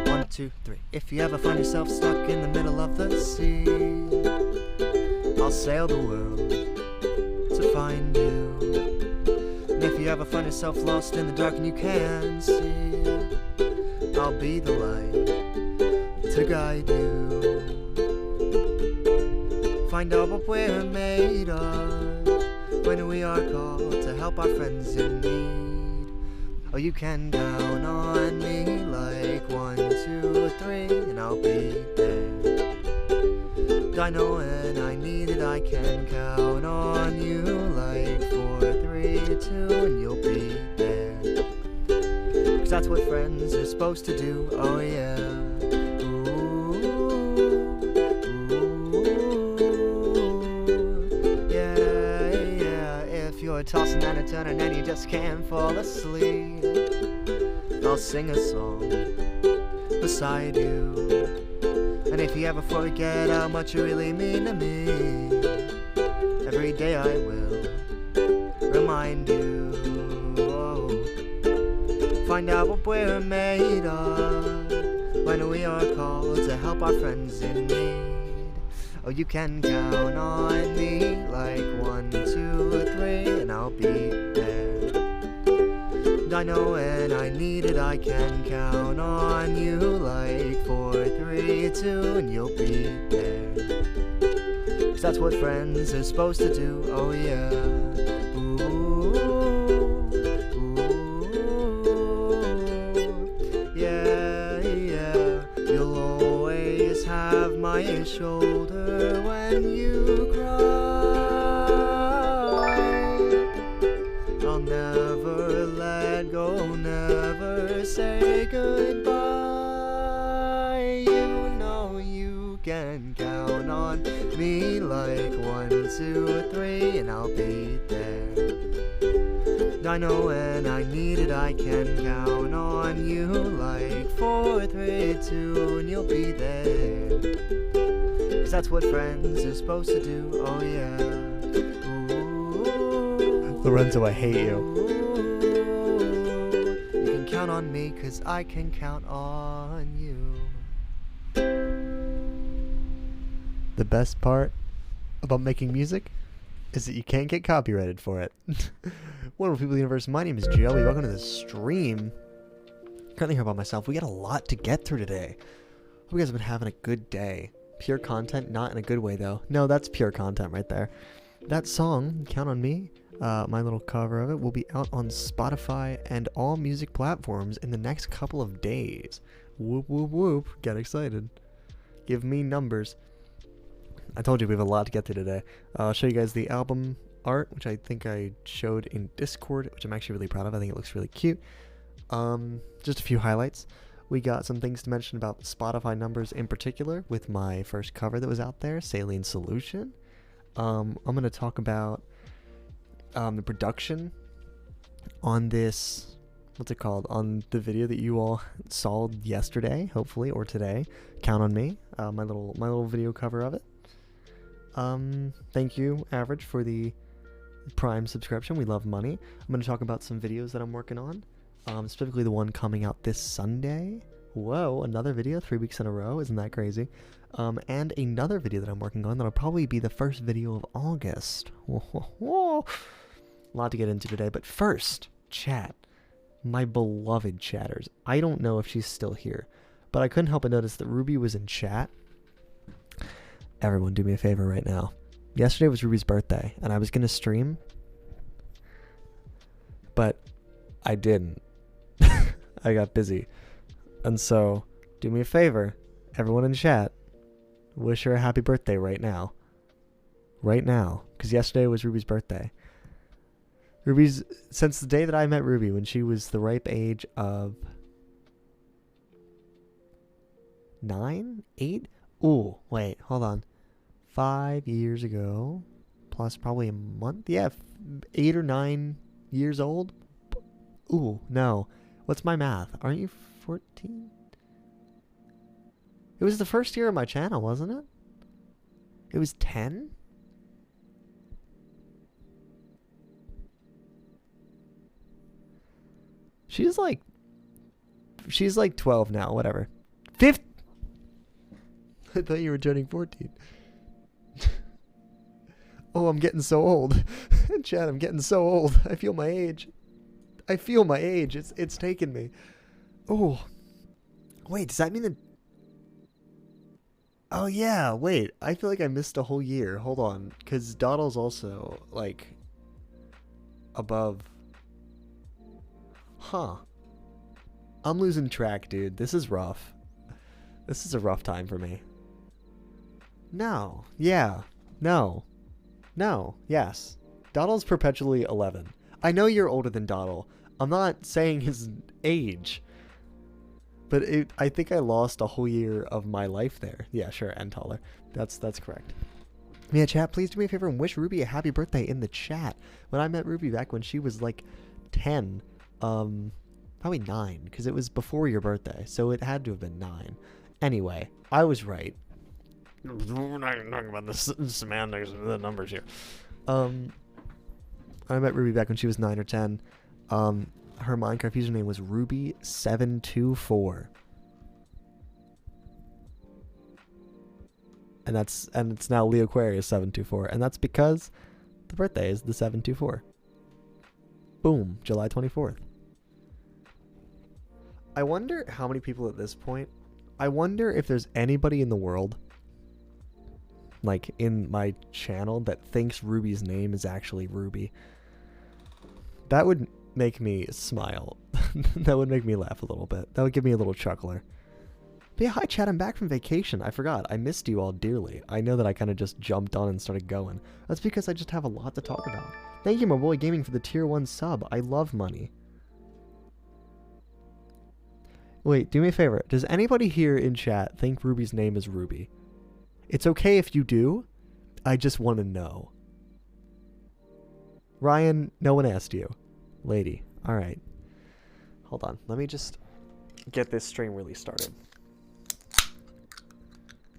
One, two, three. If you ever find yourself stuck in the middle of the sea, I'll sail the world to find you. And if you ever find yourself lost in the dark and you can't see, I'll be the light to guide you. Find out what we're made of when we are called to help our friends in need. Oh, you can count on me like 1, 2, 3, and I'll be there. I know when I need it, I can count on you like 4, 3, 2, and you'll be there. 'Cause that's what friends are supposed to do, oh yeah. Ooh, yeah, yeah. If you're tossing and a turning and you just can't fall asleep, I'll sing a song beside you. And if you ever forget how much you really mean to me, every day I will remind you. Oh, find out what we're made of when we are called to help our friends in need. Oh, you can count on me like 1, 2, 3, and I'll be there. I know when I need it, I can count on you like 4, 3, 2, and you'll be there. 'Cause that's what friends are supposed to do, oh yeah. Ooh, ooh, yeah, yeah. You'll always have my shoulder when you cry. I'll never let go, never say goodbye. You know you can count on me like 1, 2, 3, and I'll be there. I know when I need it, I can count on you like 4, 3, 2, and you'll be there. 'Cause that's what friends are supposed to do, oh yeah. Lorenzo, I hate you. You can count on me, 'cause I can count on you. The best part about making music is that you can't get copyrighted for it. Wonderful people of the universe, my name is Joey. Welcome to the stream. Currently here by myself. We got a lot to get through today. Hope you guys have been having a good day. Pure content, not in a good way though. No, that's pure content right there. That song, Count on Me, my little cover of it, will be out on Spotify and all music platforms in the next couple of days. Whoop, whoop, whoop. Get excited. Give me numbers. I told you we have a lot to get to today. I'll show you guys the album art, which I think I showed in Discord, which I'm actually really proud of. I think it looks really cute. Just a few highlights. We got some things to mention about Spotify numbers in particular with my first cover that was out there, Saline Solution. I'm going to talk about the production on this, what's it called, on the video that you all saw yesterday, hopefully, or today. Count on Me, my little video cover of it. Thank you, Average, for the Prime subscription. We love money. I'm going to talk about some videos that I'm working on, specifically the one coming out this Sunday. Whoa, another video 3 weeks in a row. Isn't that crazy? And another video that I'm working on that'll probably be the first video of August. A lot to get into today, but first, chat. My beloved chatters. I don't know if she's still here, but I couldn't help but notice that Ruby was in chat. Everyone, do me a favor right now. Yesterday was Ruby's birthday, and I was going to stream, but I didn't. I got busy. And so, do me a favor, everyone in chat, wish her a happy birthday right now. Right now, because yesterday was Ruby's birthday. Since the day that I met Ruby, when she was the ripe age of 9? 8? Ooh, wait, hold on. 5 years ago, plus probably a month? Yeah, 8 or 9 years old? Ooh, no. What's my math? Aren't you 14? It was the first year of my channel, wasn't it? It was 10? She's like she's like 12 now, whatever. 5th. I thought you were turning 14. Oh, I'm getting so old. Chad, I'm getting so old. I feel my age. I feel my age. It's taken me. Oh. Wait, does that mean that... Oh, yeah, wait. I feel like I missed a whole year. Hold on. Because Doddle's also, like, above... Huh. I'm losing track, dude. This is rough. This is a rough time for me. No. Yeah. No. No. Yes. Doddle's perpetually 11. I know you're older than Doddle. I'm not saying his age. But I think I lost a whole year of my life there. Yeah, sure, and taller. That's correct. Yeah, chat, please do me a favor and wish Ruby a happy birthday in the chat. When I met Ruby back when she was like 10, probably 9, because it was before your birthday, so it had to have been 9. Anyway, I was right. We're not even talking about the semantics of the numbers here. I met Ruby back when she was 9 or 10. Her Minecraft username was Ruby724. And it's now Leo Aquarius 724, and that's because the birthday is the 724. Boom, July 24th. I wonder how many people at this point. I wonder if there's anybody in the world, like in my channel, that thinks Ruby's name is actually Ruby. That would make me smile. That would make me laugh a little bit. That would give me a little chuckler. But yeah, hi chat, I'm back from vacation. I forgot. I missed you all dearly. I know that I kind of just jumped on and started going. That's because I just have a lot to talk about. Thank you, my boy Gaming, for the tier 1 sub. I love money. Wait, do me a favor. Does anybody here in chat think Ruby's name is Ruby? It's okay if you do. I just want to know. Ryan, no one asked you. Lady. Alright. Hold on. Let me just get this stream really started.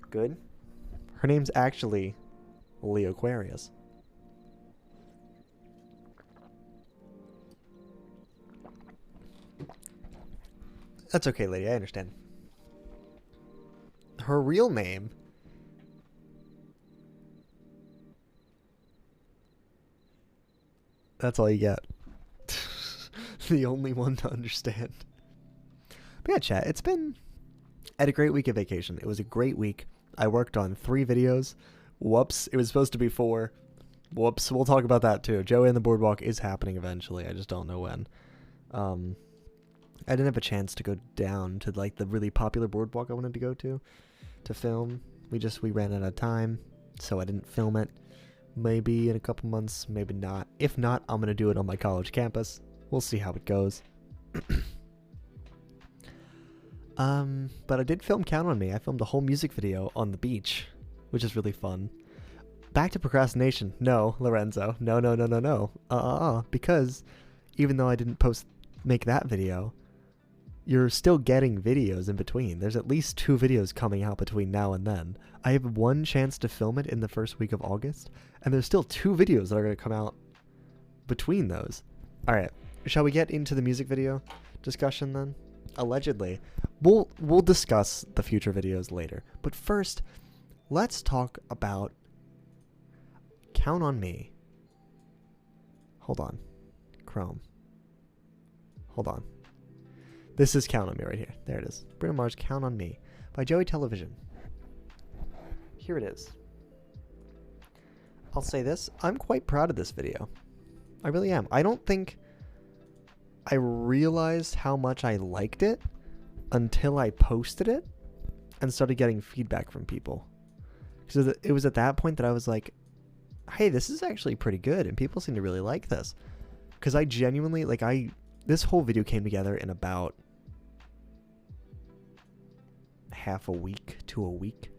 Good. Her name's actually Leo Aquarius. That's okay, lady. I understand. Her real name... That's all you get. The only one to understand. But yeah, chat, it's been... I had a great week of vacation. It was a great week. I worked on 3 videos. Whoops. It was supposed to be 4. Whoops. We'll talk about that too. Joey and the Boardwalk is happening eventually. I just don't know when. I didn't have a chance to go down to like the really popular boardwalk I wanted to go to film. We ran out of time, so I didn't film it. Maybe in a couple months, maybe not. If not, I'm gonna do it on my college campus. We'll see how it goes. But I did film Count on Me. I filmed a whole music video on the beach, which is really fun. Back to procrastination. No, Lorenzo. No. Because even though I didn't make that video, you're still getting videos in between. There's at least 2 videos coming out between now and then. I have 1 chance to film it in the first week of August, and there's still 2 videos that are going to come out between those. Alright, shall we get into the music video discussion then? Allegedly. We'll discuss the future videos later. But first, let's talk about Count on Me. Hold on. Chrome. Hold on. This is Count on Me right here. There it is. Bruno Mars, Count on Me by Joey Television. Here it is. I'll say this. I'm quite proud of this video. I really am. I don't think I realized how much I liked it until I posted it and started getting feedback from people. So it was at that point that I was like, hey, this is actually pretty good and people seem to really like this. Because I genuinely, this whole video came together in about half a week to a week.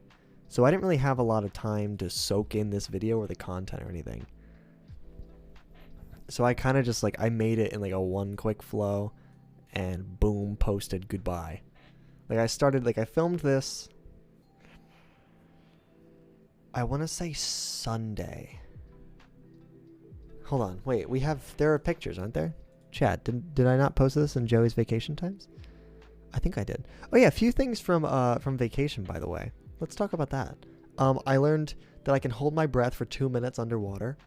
So I didn't really have a lot of time to soak in this video or the content or anything. So I kind of just I made it in a 1 quick flow and boom, posted, goodbye. I filmed this, I want to say Sunday. Hold on, wait, there are pictures, aren't there? Chat, did I not post this in Joey's vacation times? I think I did. Oh yeah, a few things from vacation, by the way. Let's talk about that. I learned that I can hold my breath for 2 minutes underwater.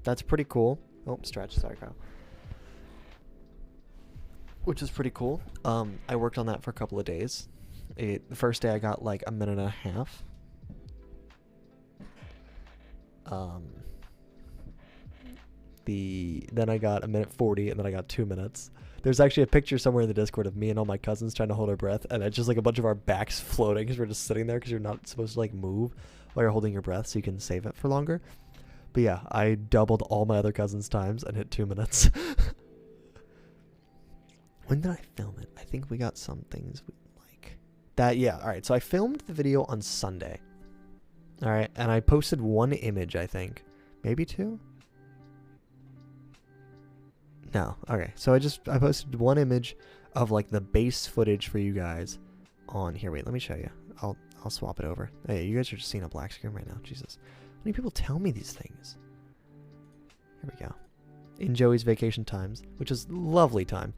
That's pretty cool. Oh, stretch. Sorry, Kyle. Which is pretty cool. I worked on that for a couple of days. The first day I got like a minute and a half. Then I got a minute 40, and then I got 2 minutes. There's actually a picture somewhere in the Discord of me and all my cousins trying to hold our breath, and it's just like a bunch of our backs floating because we're just sitting there because you're not supposed to like move while you're holding your breath so you can save it for longer. But yeah, I doubled all my other cousins' times and hit 2 minutes. When did I film it? I think we got some things we like. That, yeah, alright, so I filmed the video on Sunday. Alright, and I posted 1 image, I think. Maybe 2? No, okay, so I posted 1 image of like the base footage for you guys on here. Wait, let me show you. I'll swap it over. Hey, you guys are just seeing a black screen right now. Jesus. How many people tell me these things? Here we go. In Joey's vacation times, which is lovely time.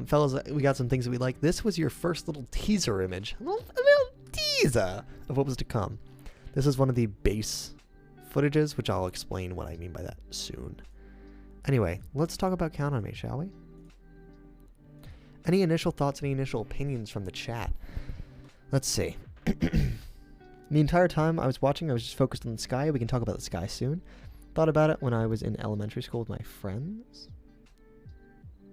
Fellas, we got some things that we like. This was your first little teaser image. A little teaser of what was to come. This is one of the base footages, which I'll explain what I mean by that soon. Anyway, let's talk about Count On Me, shall we? Any initial thoughts, any initial opinions from the chat? Let's see. The entire time I was watching, I was just focused on the sky. We can talk about the sky soon. Thought about it when I was in elementary school with my friends.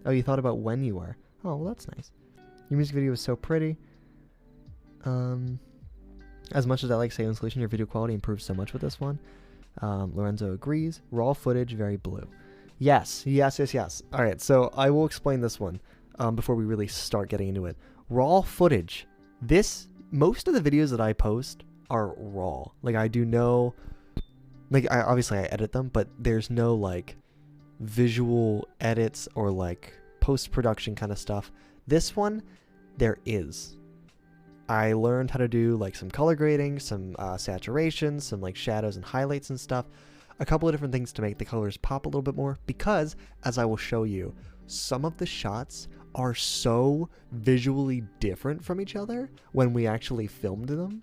Oh, you thought about when you were. Oh, well, that's nice. Your music video was so pretty. As much as I like Salem Solution, your video quality improved so much with this one. Lorenzo agrees. Raw footage, very blue. Yes. All right, so I will explain this one before we really start getting into it. Raw footage. Most of the videos that I post are raw. Like, I do no... Like, obviously I edit them, but there's no, like, visual edits or, like, post-production kind of stuff. This one, there is. I learned how to do, like, some color grading, some saturation, some, like, shadows and highlights and stuff. A couple of different things to make the colors pop a little bit more, because, as I will show you, some of the shots are so visually different from each other when we actually filmed them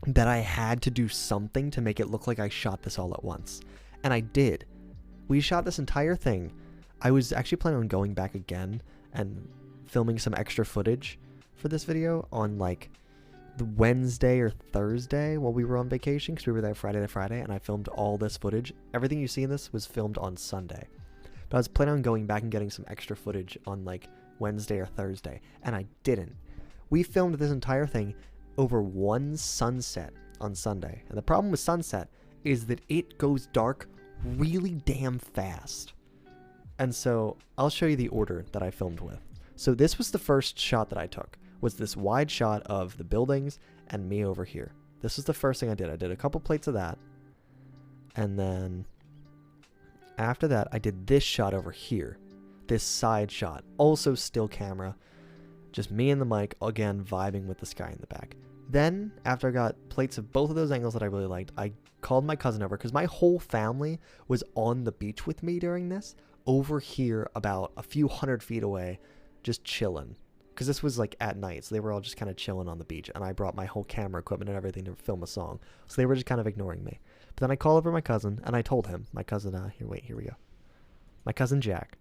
that I had to do something to make it look like I shot this all at once. And I did. We shot this entire thing. I was actually planning on going back again and filming some extra footage for this video on like the Wednesday or Thursday while we were on vacation, because we were there Friday to Friday, and I filmed all this footage. Everything you see in this was filmed on Sunday. But I was planning on going back and getting some extra footage on like Wednesday or Thursday, and I didn't. We filmed this entire thing over one sunset on Sunday. And the problem with sunset is that it goes dark really damn fast. And so I'll show you the order that I filmed with. So this was the first shot that I took, was this wide shot of the buildings and me over here. This was the first thing I did. I did a couple plates of that. And then after that, I did this shot over here. This side shot. Also still camera. Just me and the mic, again, vibing with the sky in the back. Then, after I got plates of both of those angles that I really liked, I called my cousin over, because my whole family was on the beach with me during this, over here about a few 100 feet away, just chilling. Because this was like at night, so they were all just kind of chilling on the beach, and I brought my whole camera equipment and everything to film a song. So they were just kind of ignoring me. But then I called over my cousin, and I told him, my cousin, here we go. My cousin Jack.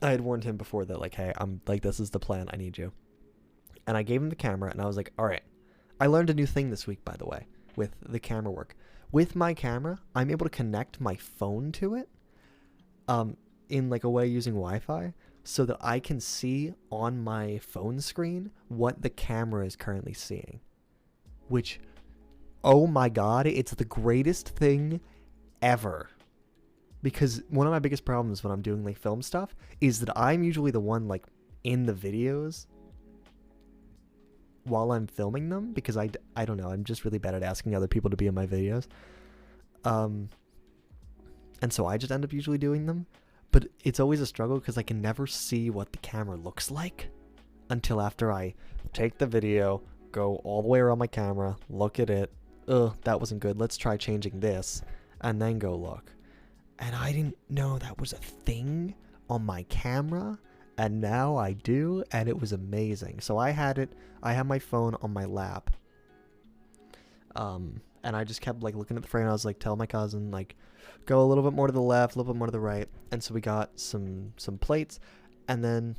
I had warned him before that, like, hey, I'm like, this is the plan, I need you. And I gave him the camera, and I was like, all right. I learned a new thing this week, by the way, with the camera work. With my camera, I'm able to connect my phone to it in like a way using Wi-Fi, so that I can see on my phone screen what the camera is currently seeing. Which, oh my god, it's the greatest thing ever. Because one of my biggest problems when I'm doing like film stuff is that I'm usually the one like in the videos while I'm filming them, because I don't know, I'm just really bad at asking other people to be in my videos. And so I just end up usually doing them. But it's always a struggle because I can never see what the camera looks like until after I take the video, go all the way around my camera, look at it. Ugh, that wasn't good. Let's try changing this. And then go look. And I didn't know that was a thing on my camera And now I do, and it was amazing. So I had my phone on my lap. And I just kept like looking at the frame. I was like, tell my cousin, like, go a little bit more to the left, a little bit more to the right. And so we got some plates, and then,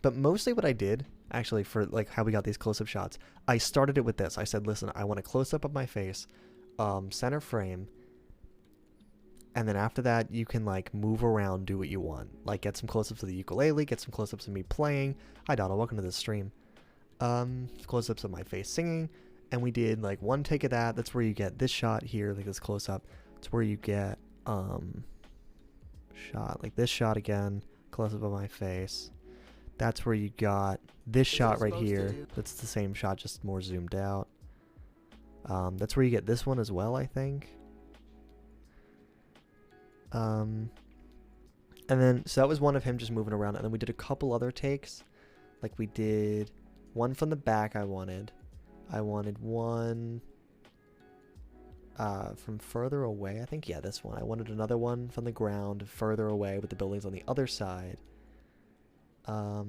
but mostly what I did, actually, for like how we got these close-up shots, I started it with this. I said, listen, I want a close-up of my face, center frame, and then after that, you can like move around, do what you want. Like get some close-ups of the ukulele, get some close-ups of me playing. Hi Donald, welcome to the stream. Close-ups of my face singing. And we did like one take of that. That's where you get this shot here, like this close up. It's where you get shot, like this shot again, close up of my face. That's where you got this shot right here. That's the same shot, just more zoomed out. That's where you get this one as well, I think. And then, so that was one of him just moving around. And then we did a couple other takes. Like we did one from the back I wanted one from further away, I think. Yeah, this one. I wanted another one from the ground, further away with the buildings on the other side. Oh,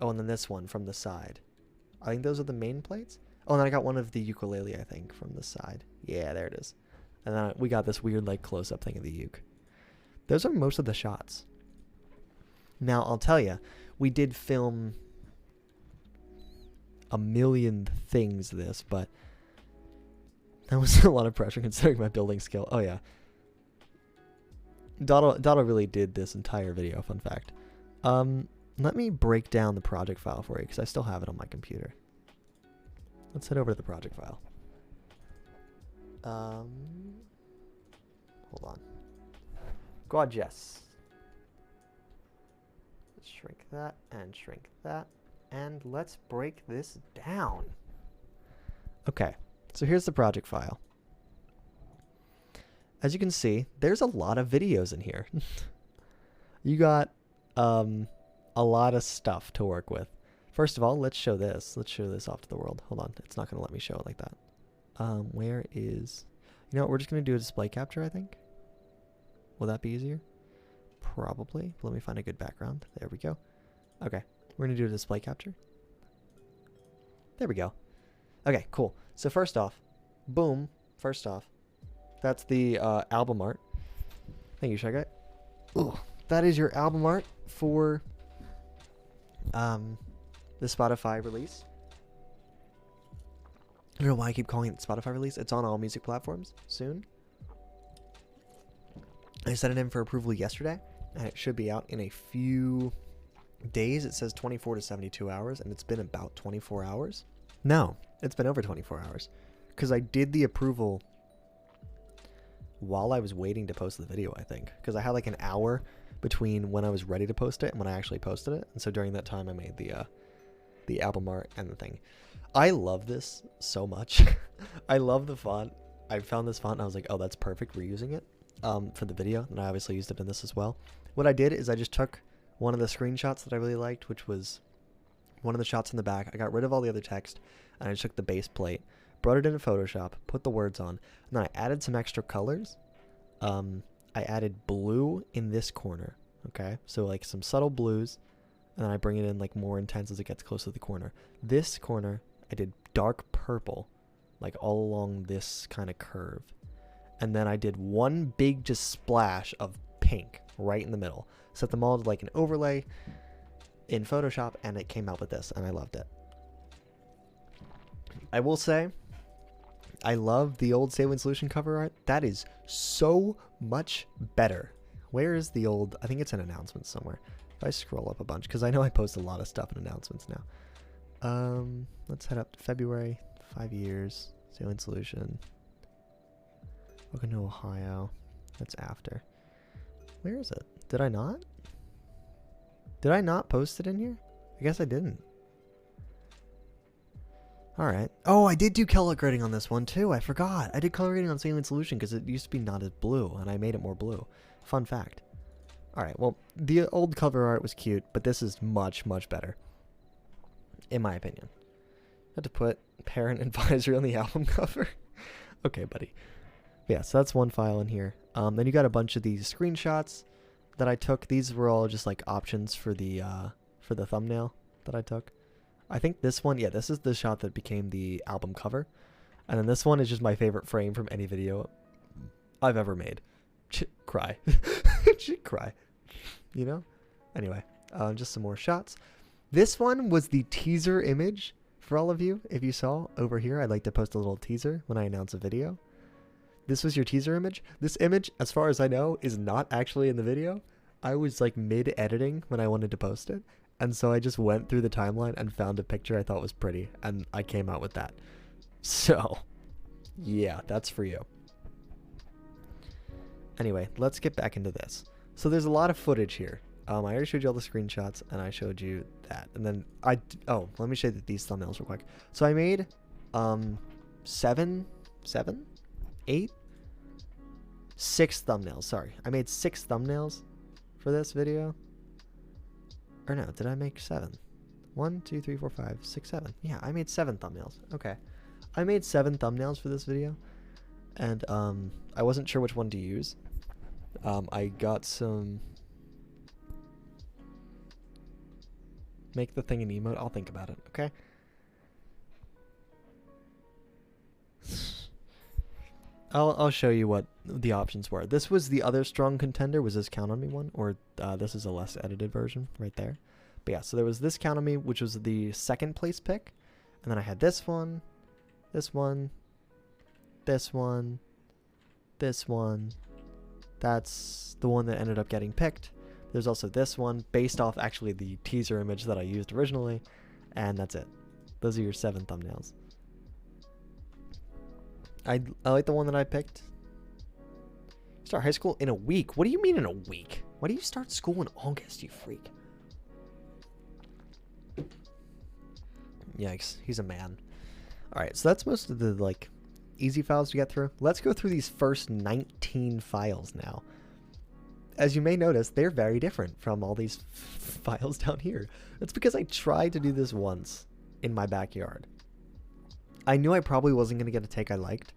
and then this one from the side. I think those are the main plates. Oh, and then I got one of the ukulele, I think, from the side. Yeah, there it is. And then we got this weird, like, close-up thing of the uke. Those are most of the shots. Now, I'll tell you, we did film a million things this, but that was a lot of pressure considering my building skill. Oh yeah, Dotto really did this entire video, fun fact. Let me break down the project file for you because I still have it on my computer. Let's head over to the project file. Hold on. Gorgeous. Let's shrink that and shrink that. And let's break this down. Okay, so here's the project file. As you can see, there's a lot of videos in here. You got a lot of stuff to work with. First of all, let's show this. Let's show this off to the world. Hold on, it's not going to let me show it like that. Where is... You know what, we're just going to do a display capture, I think. Will that be easier? Probably. Let me find a good background. There we go. Okay. We're going to do a display capture. There we go. Okay, cool. So first off, boom. First off, that's the album art. Thank you, Shy Guy. Ooh, that is your album art for the Spotify release. I don't know why I keep calling it Spotify release. It's on all music platforms soon. I sent it in for approval yesterday, and it should be out in a few days. It says 24 to 72 hours, and it's been about 24 hours. No, it's been over 24 hours because I did the approval while I was waiting to post the video, I think, because I had like an hour between when I was ready to post it and when I actually posted it. And so during that time I made the album art and the thing. I love this so much. I love the font. I found this font and I was like, oh, that's perfect. We're using it for the video, and I obviously used it in this as well. What I did is I just took one of the screenshots that I really liked, which was one of the shots in the back. I got rid of all the other text, and I just took the base plate, brought it into Photoshop, put the words on, and then I added some extra colors. I added blue in this corner, okay? So like some subtle blues, and then I bring it in like more intense as it gets close to the corner. This corner, I did dark purple, like all along this kind of curve. And then I did one big just splash of pink right in the middle. Set them all to like an overlay in Photoshop, and it came out with this, and I loved it. I will say, I love the old Saline Solution cover art. That is so much better. Where is the old... I think it's in announcements somewhere. If I scroll up a bunch, because I know I post a lot of stuff in announcements now. Let's head up to February. 5 years. Saline Solution. Welcome to Ohio. That's after. Where is it? Did I not? Did I not post it in here? I guess I didn't. Alright. Oh, I did do color grading on this one too. I forgot. I did color grading on Saline Solution because it used to be not as blue, and I made it more blue. Fun fact. Alright, well, the old cover art was cute, but this is much, much better. In my opinion. I had to put parent advisory on the album cover. Okay, buddy. Yeah, so that's one file in here. Then you got a bunch of these screenshots. that I took, these were all just like options for the thumbnail that I took. I think this one, yeah, this is the shot that became the album cover. And then this one is just my favorite frame from any video I've ever made. Cry. Cry. You know? Anyway, just some more shots. This one was the teaser image for all of you. If you saw over here, I like to post a little teaser when I announce a video. This was your teaser image. This image, as far as I know, is not actually in the video. I was like mid-editing when I wanted to post it. And so I just went through the timeline and found a picture I thought was pretty. And I came out with that. So, yeah, that's for you. Anyway, let's get back into this. So there's a lot of footage here. I already showed you all the screenshots, and I showed you that. And then let me show you these thumbnails real quick. So I made 6 thumbnails. Sorry, I made 6 thumbnails for this video. Or no, did I make 7? 1, 2, 3, 4, 5, 6, 7. Yeah, I made 7 thumbnails. Okay, I made 7 thumbnails for this video, and I wasn't sure which one to use. I got some. Make the thing an emote. I'll think about it. Okay. I'll show you what the options were. This was the other strong contender. Was this Count on Me one, or this is a less edited version right there? But yeah, so there was this Count on Me, which was the second place pick, and then I had this one, this one, this one, this one. That's the one that ended up getting picked. There's also this one, based off actually the teaser image that I used originally, and that's it. Those are your 7 thumbnails. I like the one that I picked. Start high school in a week. What do you mean in a week? Why do you start school in August, you freak? Yikes, he's a man. Alright, so that's most of the like easy files to get through. Let's go through these first 19 files now. As you may notice, they're very different from all these files down here. That's because I tried to do this once in my backyard. I knew I probably wasn't going to get a take I liked,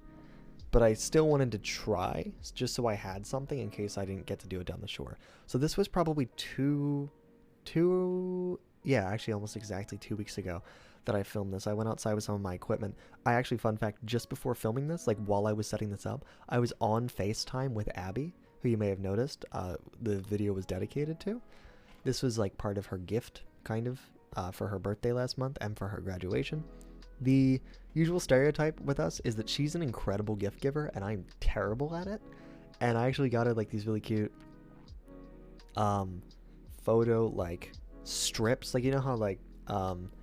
but I still wanted to try just so I had something in case I didn't get to do it down the shore. So this was probably actually almost exactly 2 weeks ago that I filmed this. I went outside with some of my equipment. I actually, fun fact, just before filming this, like while I was setting this up, I was on FaceTime with Abby, who you may have noticed the video was dedicated to. This was like part of her gift, kind of, for her birthday last month and for her graduation. The usual stereotype with us is that she's an incredible gift giver and I'm terrible at it. And I actually got her like these really cute photo like strips. Like, you know how like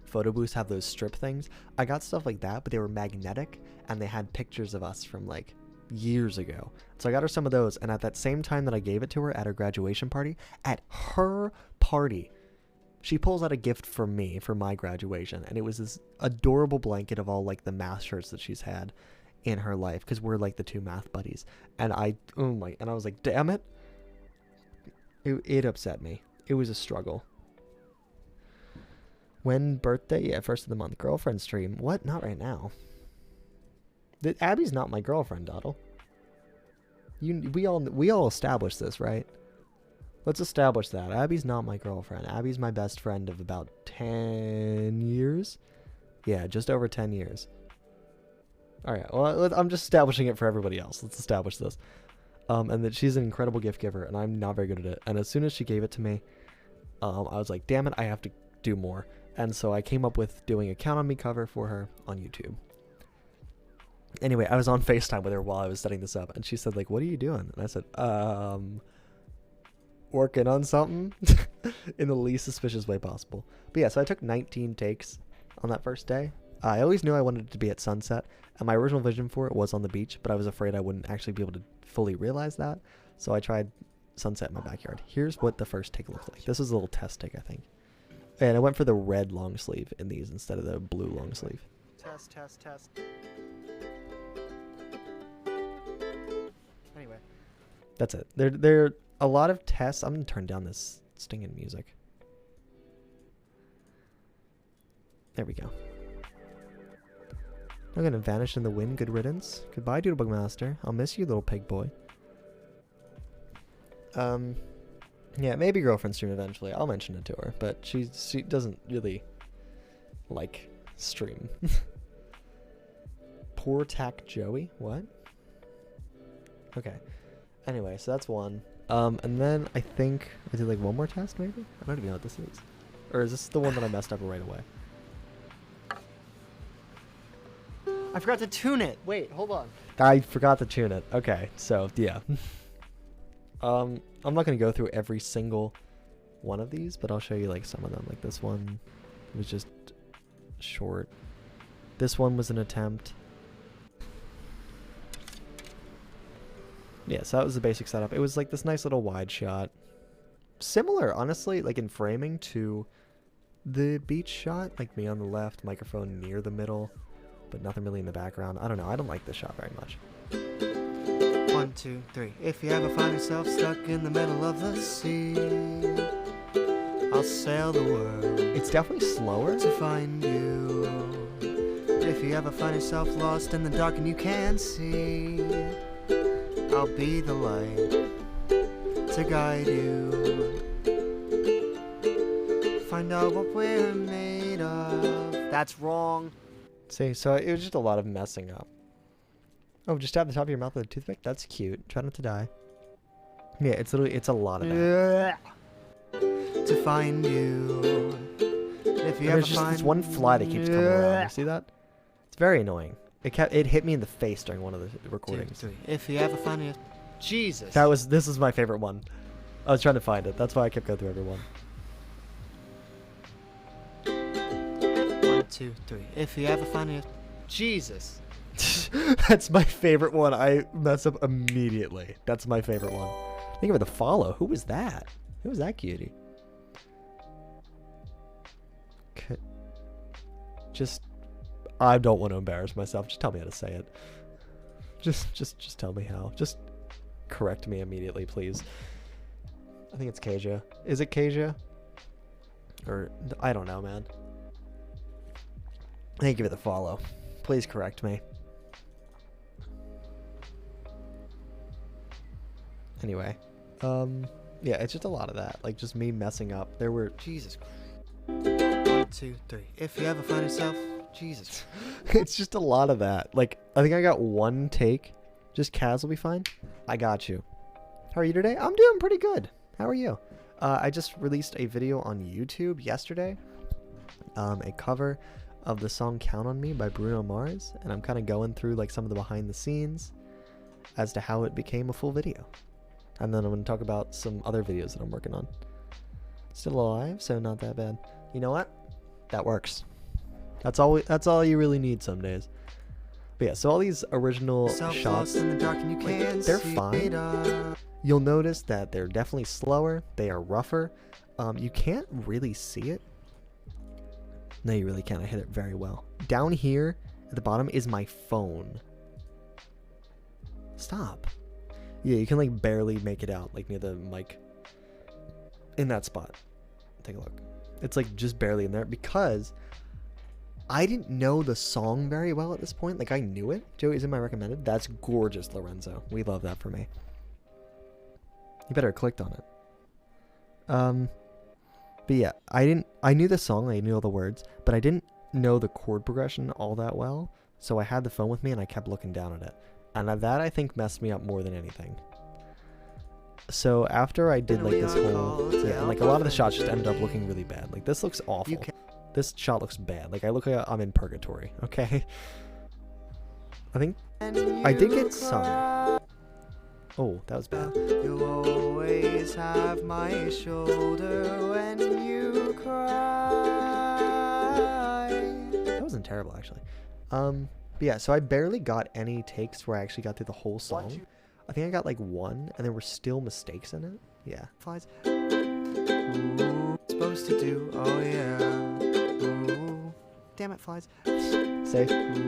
photo booths have those strip things? I got stuff like that, but they were magnetic and they had pictures of us from like years ago. So I got her some of those, and at that same time that I gave it to her at her graduation party, at her party, she pulls out a gift for me for my graduation, and it was this adorable blanket of all like the math shirts that she's had in her life, because we're like the 2 math buddies. And I was like, damn it. It upset me. It was a struggle. When birthday? Yeah, first of the month. Girlfriend stream. What? Not right now. Abby's not my girlfriend, Doddle. We all established this, right? Let's establish that. Abby's not my girlfriend. Abby's my best friend of about 10 years. Yeah, just over 10 years. Alright, well, I'm just establishing it for everybody else. Let's establish this. And that she's an incredible gift giver, and I'm not very good at it. And as soon as she gave it to me, I was like, damn it, I have to do more. And so I came up with doing a Count on Me cover for her on YouTube. Anyway, I was on FaceTime with her while I was setting this up, and she said, like, what are you doing? And I said, working on something in the least suspicious way possible. But yeah, so I took 19 takes on that first day. I always knew I wanted it to be at sunset, and my original vision for it was on the beach, but I was afraid I wouldn't actually be able to fully realize that. So I tried sunset in my backyard. Here's what the first take looked like. This was a little test take, I think. And I went for the red long sleeve in these instead of the blue long sleeve. Test, test, test. Anyway, that's it. There are a lot of tests. I'm gonna turn down this stinging music. There we go. I'm gonna vanish in the wind. Good riddance. Goodbye, Doodlebug Master. I'll miss you, little pig boy. Yeah, maybe girlfriend stream eventually. I'll mention it to her, but she doesn't really like stream. Poor tack Joey? What? Okay. Anyway, so that's one. And then I think I did like one more test maybe? I don't even know what this is. Or is this the one that I messed up right away? I forgot to tune it. Wait, hold on. I forgot to tune it. Okay, so yeah. I'm not gonna go through every single one of these, but I'll show you like some of them. Like this one was just short. This one was an attempt. Yeah, so that was the basic setup. It was like this nice little wide shot. Similar, honestly, like in framing to the beach shot. Like me on the left, microphone near the middle, but nothing really in the background. I don't know. I don't like this shot very much. 1, 2, 3. If you ever find yourself stuck in the middle of the sea, I'll sail the world. It's definitely slower to find you. If you ever find yourself lost in the dark and you can't see, I'll be the light to guide you. Find out what we're made of. That's wrong. See, so it was just a lot of messing up. Oh, just stab the top of your mouth with a toothpick? That's cute. Try not to die. Yeah, it's literally, it's a lot of that. To find you. If you ever There's just find this one fly that keeps coming around. You see that? It's very annoying. It hit me in the face during one of the recordings. 2, 3. If you ever find it. Jesus. This is my favorite one. I was trying to find it. That's why I kept going through every one. 1, 2, 3. If you ever find it. Jesus. That's my favorite one. I mess up immediately. That's my favorite one. Think of the follow. Who was that? Who was that cutie? Okay. Just, I don't want to embarrass myself. Just tell me how to say it. Just tell me how. Just correct me immediately, please. I think it's Kaja. Is it Kaja? Or I don't know, man. I think give it the follow. Please correct me. Anyway, yeah, it's just a lot of that. Like just me messing up. There were Jesus Christ. 1, 2, 3. If you ever find yourself. Jesus. It's just a lot of that. Like I think I got one take. Just Kaz will be fine. I got you. How are you today? I'm doing pretty good. How are you? I just released a video on YouTube yesterday. A cover of the song Count on Me by Bruno Mars. And I'm kind of going through like some of the behind the scenes as to how it became a full video. And then I'm going to talk about some other videos that I'm working on. Still alive, so not that bad. You know what? That works. That's all you really need some days. But yeah, so all these original shots, in the dark and you can't they're see fine. it. You'll notice that they're definitely slower. They are rougher. You can't really see it. No, you really can't. I hit it very well. Down here at the bottom is my phone. Stop. Yeah, you can like barely make it out, like near the mic. In that spot. Take a look. It's like just barely in there because I didn't know the song very well at this point. Like I knew it. Joey's in my recommended. That's gorgeous, Lorenzo. We love that for me. You better have clicked on it. But yeah, I knew the song, I knew all the words, but I didn't know the chord progression all that well. So I had the phone with me and I kept looking down at it. And that I think messed me up more than anything. So after I did like this whole, yeah, like a lot of the shots just ended up looking really bad. Like this looks awful. This shot looks bad. Like I look like I'm in purgatory. Okay. I think I did get some. Oh, that was bad. You always have my shoulder when you cry. That wasn't terrible actually. But yeah, so I barely got any takes where I actually got through the whole song. I think I got like one, and there were still mistakes in it. Yeah. Flies. Ooh, supposed to do. Oh yeah. Ooh. Damn it, flies. Say.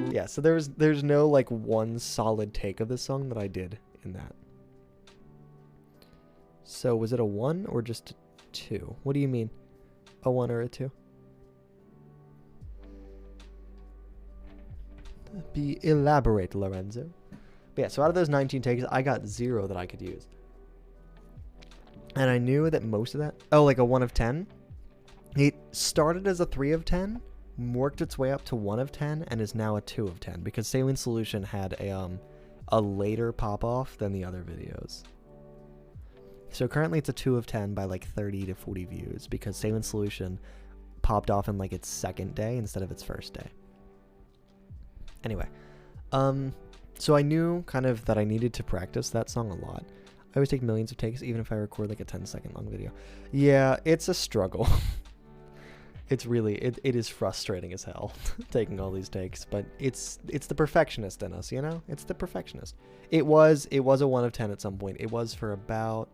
Yeah. So there's no like one solid take of this song that I did in that. So was it a 1 or just a 2? What do you mean? A 1 or a 2? Elaborate, Lorenzo. But yeah, so out of those 19 takes, I got 0 that I could use. And I knew that most of that, oh, like a 1 of 10. It started as a 3 of 10, worked its way up to 1 of 10, and is now a 2 of 10 because Saline Solution had a later pop off than the other videos. So currently it's a 2 of 10 by like 30 to 40 views because Saline Solution popped off in like its second day instead of its first day. Anyway, so I knew kind of that I needed to practice that song a lot. I always take millions of takes even if I record like a 10-second long video. Yeah, it's a struggle. It's really, it is frustrating as hell taking all these takes, but it's the perfectionist in us, you know? It's the perfectionist. It was a 1 of 10 at some point. It was for about,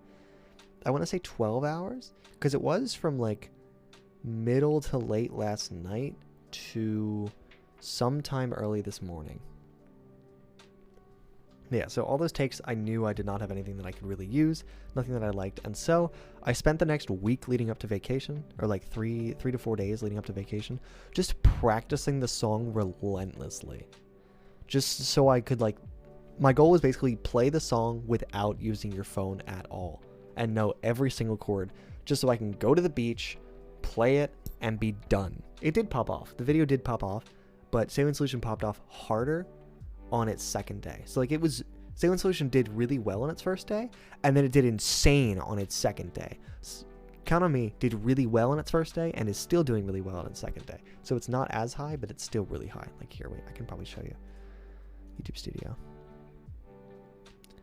I want to say 12 hours, because it was from like middle to late last night to sometime early this morning. Yeah, so all those takes, I knew I did not have anything that I could really use, nothing that I liked, and so I spent the next week leading up to vacation, or like three to 4 days leading up to vacation, just practicing the song relentlessly. Just so I could, like, my goal was basically play the song without using your phone at all, and know every single chord, just so I can go to the beach, play it, and be done. It did pop off. The video did pop off, but Saline Solution popped off harder on its second day. So like Saline Solution did really well on its first day, and then it did insane on its second day. Count on Me did really well on its first day and is still doing really well on its second day. So it's not as high, but it's still really high. Like here, wait, I can probably show you. YouTube Studio.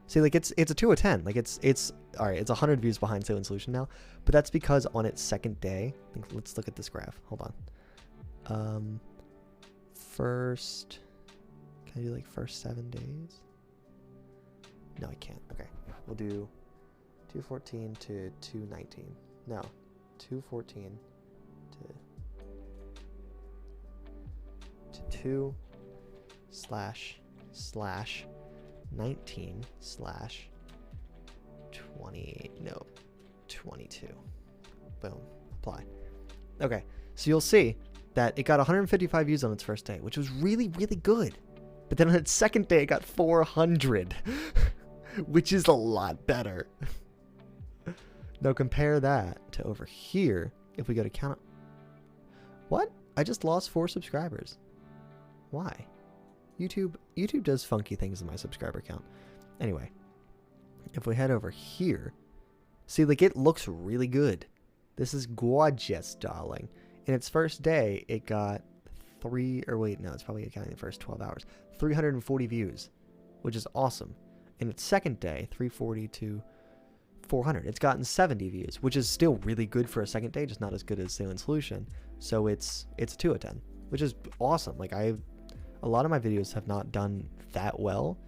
See, like it's a 2 of 10. Like it's all right. It's 100 views behind Saline Solution now, but that's because on its second day. Let's look at this graph. Hold on. First. Can I do like first 7 days? No, I can't. Okay. We'll do 214 to 219. No. 214 to 2 slash 19 slash 20. No. 22. Boom. Apply. Okay. So you'll see that it got 155 views on its first day, which was really, really good. But then on its second day, it got 400, which is a lot better. Now compare that to over here. If we go to count, what? I just lost 4 subscribers. Why? YouTube does funky things in my subscriber count. Anyway, if we head over here, see, like it looks really good. This is gorgeous, darling. In its first day, it got it's probably counting the first 12 hours. 340 views, which is awesome. In its second day, 340 to 400. It's gotten 70 views, which is still really good for a second day, just not as good as Saline Solution. So it's 2 of 10, which is awesome. Like a lot of my videos have not done that well.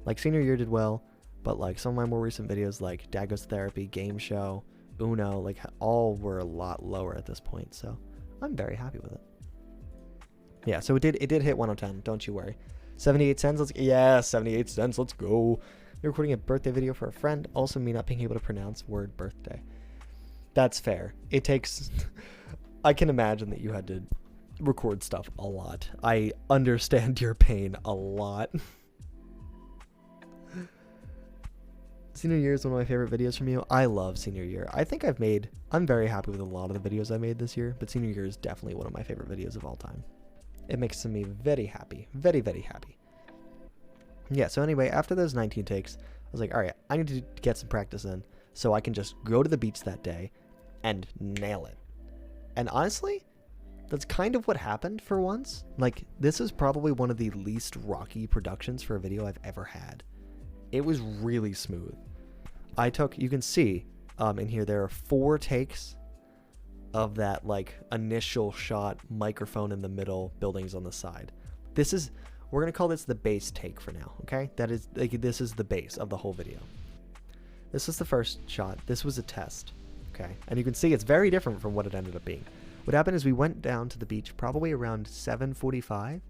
Like Senior Year did well, but like some of my more recent videos, like Dad Goes to Therapy, Game Show, Uno, like all were a lot lower at this point. So I'm very happy with it. Yeah, so it did hit 1 of 10. Don't you worry. 78 cents. 78 cents. Let's go. You're recording a birthday video for a friend. Also, me not being able to pronounce word birthday. That's fair. It takes. I can imagine that you had to record stuff a lot. I understand your pain a lot. Senior Year is one of my favorite videos from you. I love Senior Year. I think I'm very happy with a lot of the videos I made this year, but Senior Year is definitely one of my favorite videos of all time. It makes me very happy. Very, very happy. Yeah, so anyway, after those 19 takes, I was like, all right, I need to get some practice in so I can just go to the beach that day and nail it. And honestly, that's kind of what happened for once. Like, this is probably one of the least rocky productions for a video I've ever had. It was really smooth. You can see in here, there are 4 takes of that like initial shot, microphone in the middle, buildings on the side. We're gonna call this the base take for now, okay? This is the base of the whole video. This is the first shot. This was a test, okay? And you can see it's very different from what it ended up being. What happened is we went down to the beach probably around 7:45,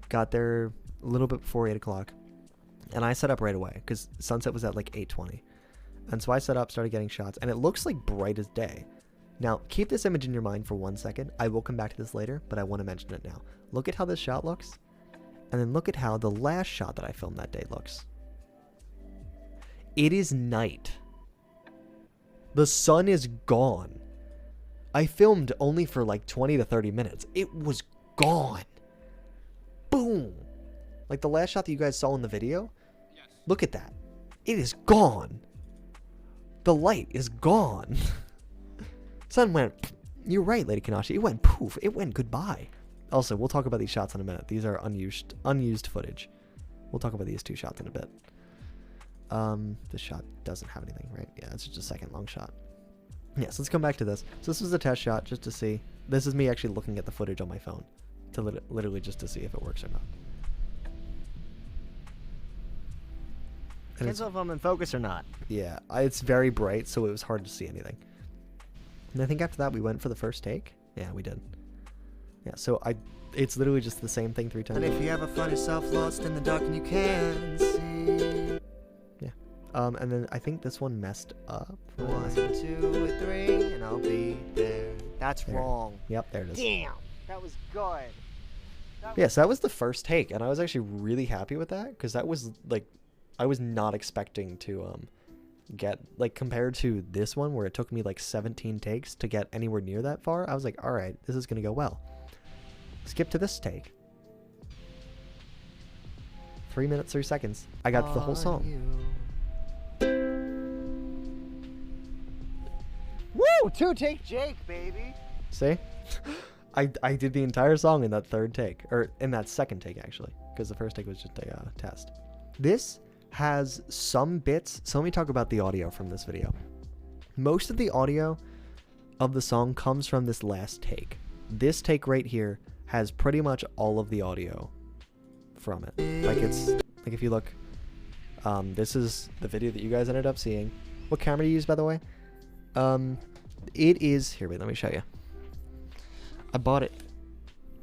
got there a little bit before 8 o'clock, and I set up right away because sunset was at like 8:20. And so I set up, started getting shots, and it looks like bright as day. Now, keep this image in your mind for 1 second. I will come back to this later, but I want to mention it now. Look at how this shot looks, and then look at how the last shot that I filmed that day looks. It is night. The sun is gone. I filmed only for like 20 to 30 minutes. It was gone. Boom. Like the last shot that you guys saw in the video. Look at that. It is gone. The light is gone. Sun went. You're right, Lady Kanashi. It went poof. It went goodbye. Also, we'll talk about these shots in a minute. These are unused footage. We'll talk about these two shots in a bit. This shot doesn't have anything, right? Yeah, it's just a second long shot. Yeah, so let's come back to this. So this was a test shot just to see. This is me actually looking at the footage on my phone to literally just to see if it works or not. And Can't tell if I'm in focus or not. yeah, it's very bright, so it was hard to see anything. And I think after that we went for the first take. Yeah, we did. Yeah, so it's literally just the same thing 3 times. And if you ever find yourself lost in the dark and you can't see. Yeah. And then I think this one messed up. 1, 2, 3, and I'll be there. That's There. wrong. Yep, there it is. Damn, that was good. Yes, that was the first take, and I was actually really happy with that because that was like, I was not expecting to get like compared to this one where it took me like 17 takes to get anywhere near that far. I was like, all right, this is gonna go well. Skip to this take. 3 minutes 3 seconds. I got the whole song. Woo! 2 take Jake, baby. See, I did the entire song in that third take, or in that second take actually, because the first take was just a test. This has some bits. So let me talk about the audio from this video. Most of the audio of the song comes from this last take. This take right here has pretty much all of the audio from it. Like it's like if you look, this is the video that you guys ended up seeing. What camera do you use, by the way? It is here. Wait, let me show you. I bought it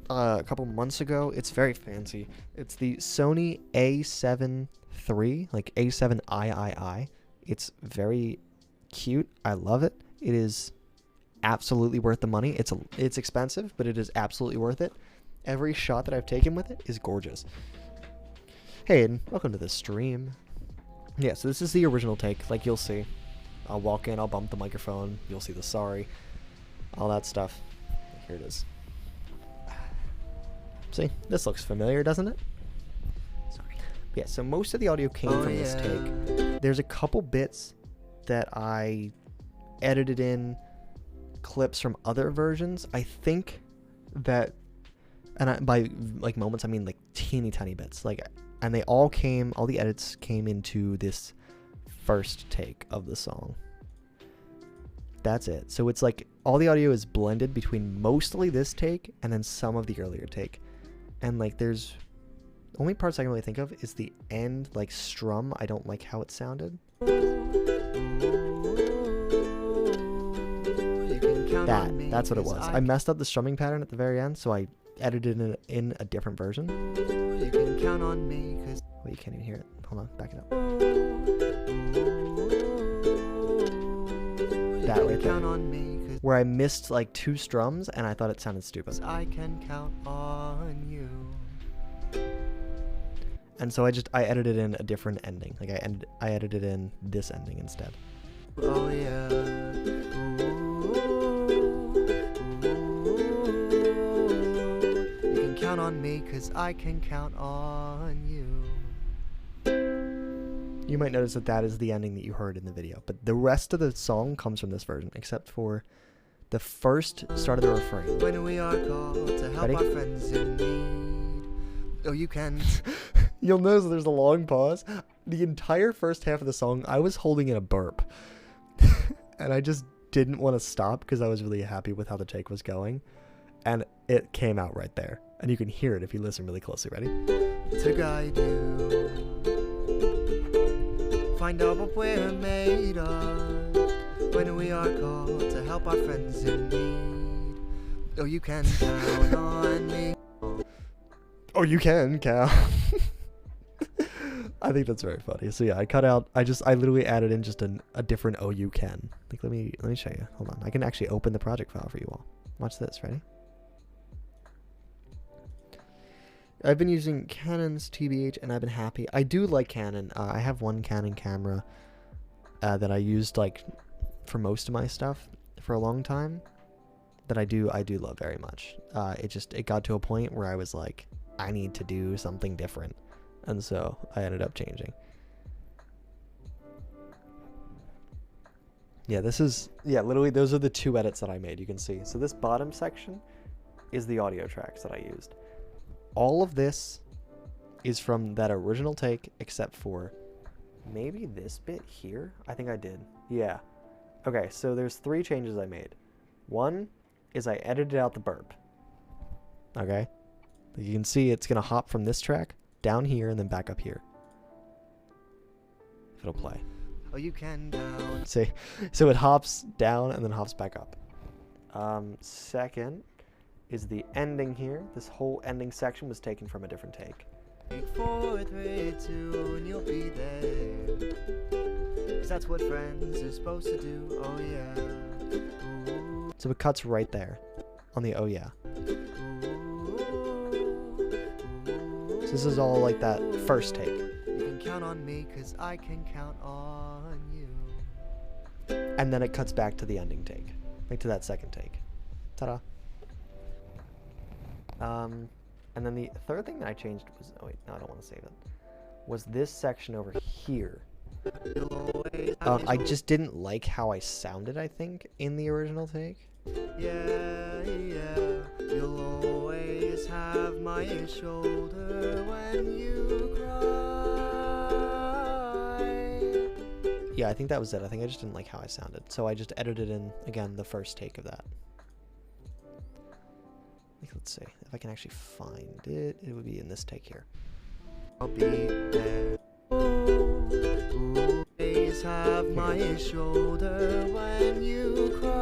a couple months ago. It's very fancy. It's the Sony A7 III, like A7III. It's very cute. I love it. It is absolutely worth the money. It's expensive, but it is absolutely worth it. Every shot that I've taken with it is gorgeous. Hey, and welcome to the stream. Yeah, so this is the original take, like you'll see. I'll walk in, I'll bump the microphone, you'll see the sorry, all that stuff. Here it is. See, this looks familiar, doesn't it? Sorry. Yeah, so most of the audio came from this take. There's a couple bits that I edited in clips from other versions. I think that, and by like moments, I mean like teeny tiny bits. Like, and they all the edits came into this first take of the song. That's it. So it's like all the audio is blended between mostly this take and then some of the earlier take. And like there's only parts I can really think of is the end like strum. I don't like how it sounded. That's what it was. I messed up the strumming pattern at the very end, so I edited it in a different version. You can count on me 'cause Wait, you can't even hear it. Hold on, back it up. That right count there. on me 'cause Where I missed like 2 strums and I thought it sounded stupid. I can count on you. And so I edited in a different ending. Like I edited in this ending instead. Oh yeah. You can count on me 'cause I can count on you. You might notice that is the ending that you heard in the video, but the rest of the song comes from this version, except for the first start of the refrain. When we are called to help Ready? our friends in need. Oh, you can. You'll notice there's a long pause. The entire first half of the song, I was holding in a burp. And I just didn't want to stop because I was really happy with how the take was going. And it came out right there. And you can hear it if you listen really closely. Ready? To guide you. Find out what we're made of. When we are called to help our friends in need. Oh, you can count on me. Oh, you can, Cal. I think that's very funny. So yeah, I literally added in just a different "oh you can." Like let me show you. Hold on. I can actually open the project file for you all. Watch this. Ready? I've been using Canon's TBH and I've been happy. I do like Canon. I have one Canon camera that I used like for most of my stuff for a long time that I do love very much. It got to a point where I was like, I need to do something different, and so I ended up changing. Yeah, literally those are the 2 edits that I made. You can see. So this bottom section is the audio tracks that I used. All of this is from that original take, except for maybe this bit here. I think I did. Yeah. Okay, so there's 3 changes I made. One is I edited out the burp. Okay? You can see it's going to hop from this track down here and then back up here. If it'll play. Oh, you can down. See? So it hops down and then hops back up. Second is the ending here. This whole ending section was taken from a different take. 4, 3, 2, and you'll be there. 'Cause that's what friends are supposed to do. Oh yeah. Ooh. So it cuts right there on the oh yeah. So this is all like that first take. You can count on me 'cause I can count on you. And then it cuts back to the ending take. Like to that second take. Ta-da. And then the third thing that I changed was, oh wait, no, I don't want to save it, was this section over here. I just didn't like how I sounded, I think, in the original take. Yeah, yeah, you'll always have my shoulder when you cry. Yeah, I think that was it. I think I just didn't like how I sounded. So I just edited in, again, the first take of that. Let's see if I can actually find it. It would be in this take here. I'll be there. Always have my shoulder when you cry.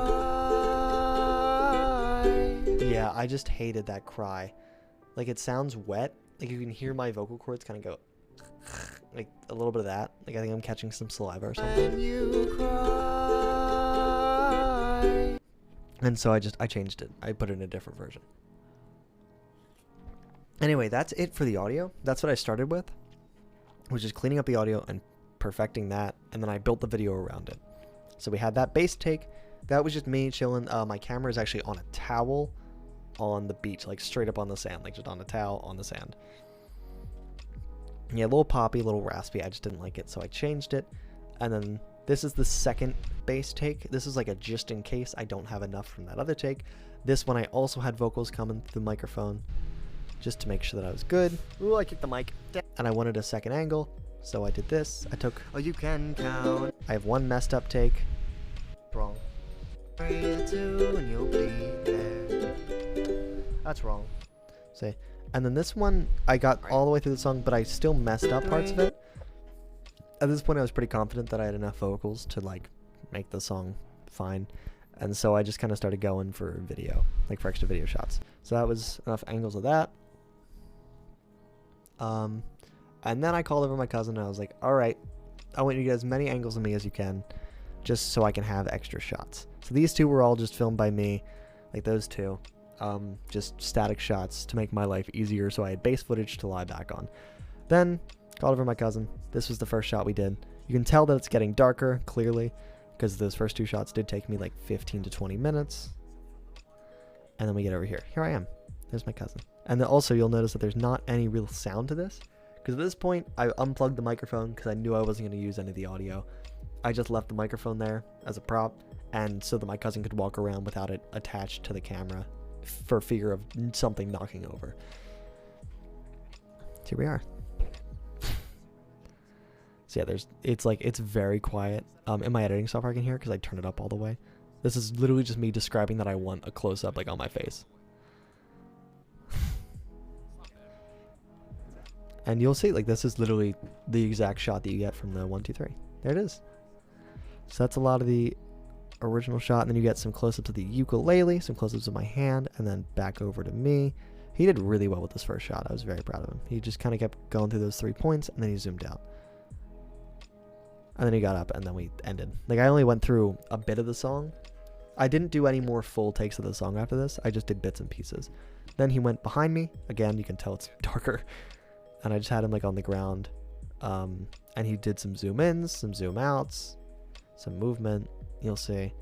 Yeah, I just hated that cry. Like, it sounds wet. Like, you can hear my vocal cords kind of go like a little bit of that. Like, I think I'm catching some saliva or something. When you cry. And so I changed it. I put it in a different version. Anyway, that's it for the audio. That's what I started with, which is cleaning up the audio and perfecting that, and then I built the video around it. So we had that bass take. That was just me chilling. My camera is actually on a towel on the beach, like straight up on the sand, like just on a towel on the sand. Yeah, a little poppy, a little raspy. I just didn't like it, so I changed it. And then this is the second bass take. This is like a just in case I don't have enough from that other take. This one I also had vocals coming through the microphone, just to make sure that I was good. Ooh, I kicked the mic. And I wanted a second angle, so I did this. Oh, you can count. I have one messed up take. Wrong. 3, 2, and you'll be there. That's wrong. See, and then this one, I got all the way through the song, but I still messed up parts of it. At this point, I was pretty confident that I had enough vocals to, like, make the song fine. And so I just kind of started going for video, like for extra video shots. So that was enough angles of that. And then I called over my cousin and I was like, all right, I want you to get as many angles of me as you can, just so I can have extra shots. So these 2 were all just filmed by me, like those 2. Just static shots to make my life easier, so I had base footage to lie back on. Then called over my cousin. This was the first shot we did. You can tell that it's getting darker, clearly, because those first 2 shots did take me like 15 to 20 minutes. And then we get over here. Here I am. There's my cousin. And then also you'll notice that there's not any real sound to this, because at this point I unplugged the microphone because I knew I wasn't going to use any of the audio. I just left the microphone there as a prop, and so that my cousin could walk around without it attached to the camera for fear of something knocking over. So here we are. So yeah, it's very quiet. In my editing software I can hear because I turn it up all the way. This is literally just me describing that I want a close-up like on my face. And you'll see, like, this is literally the exact shot that you get from the 1, 2, 3. There it is. So that's a lot of the original shot, and then you get some close-ups of the ukulele, some close-ups of my hand, and then back over to me. He did really well with this first shot. I was very proud of him. He just kind of kept going through those 3 points, and then he zoomed out. And then he got up, and then we ended. Like, I only went through a bit of the song. I didn't do any more full takes of the song after this. I just did bits and pieces. Then he went behind me. Again, you can tell it's darker. And I just had him, like, on the ground. And he did some zoom ins, some zoom outs, some movement. you'll see,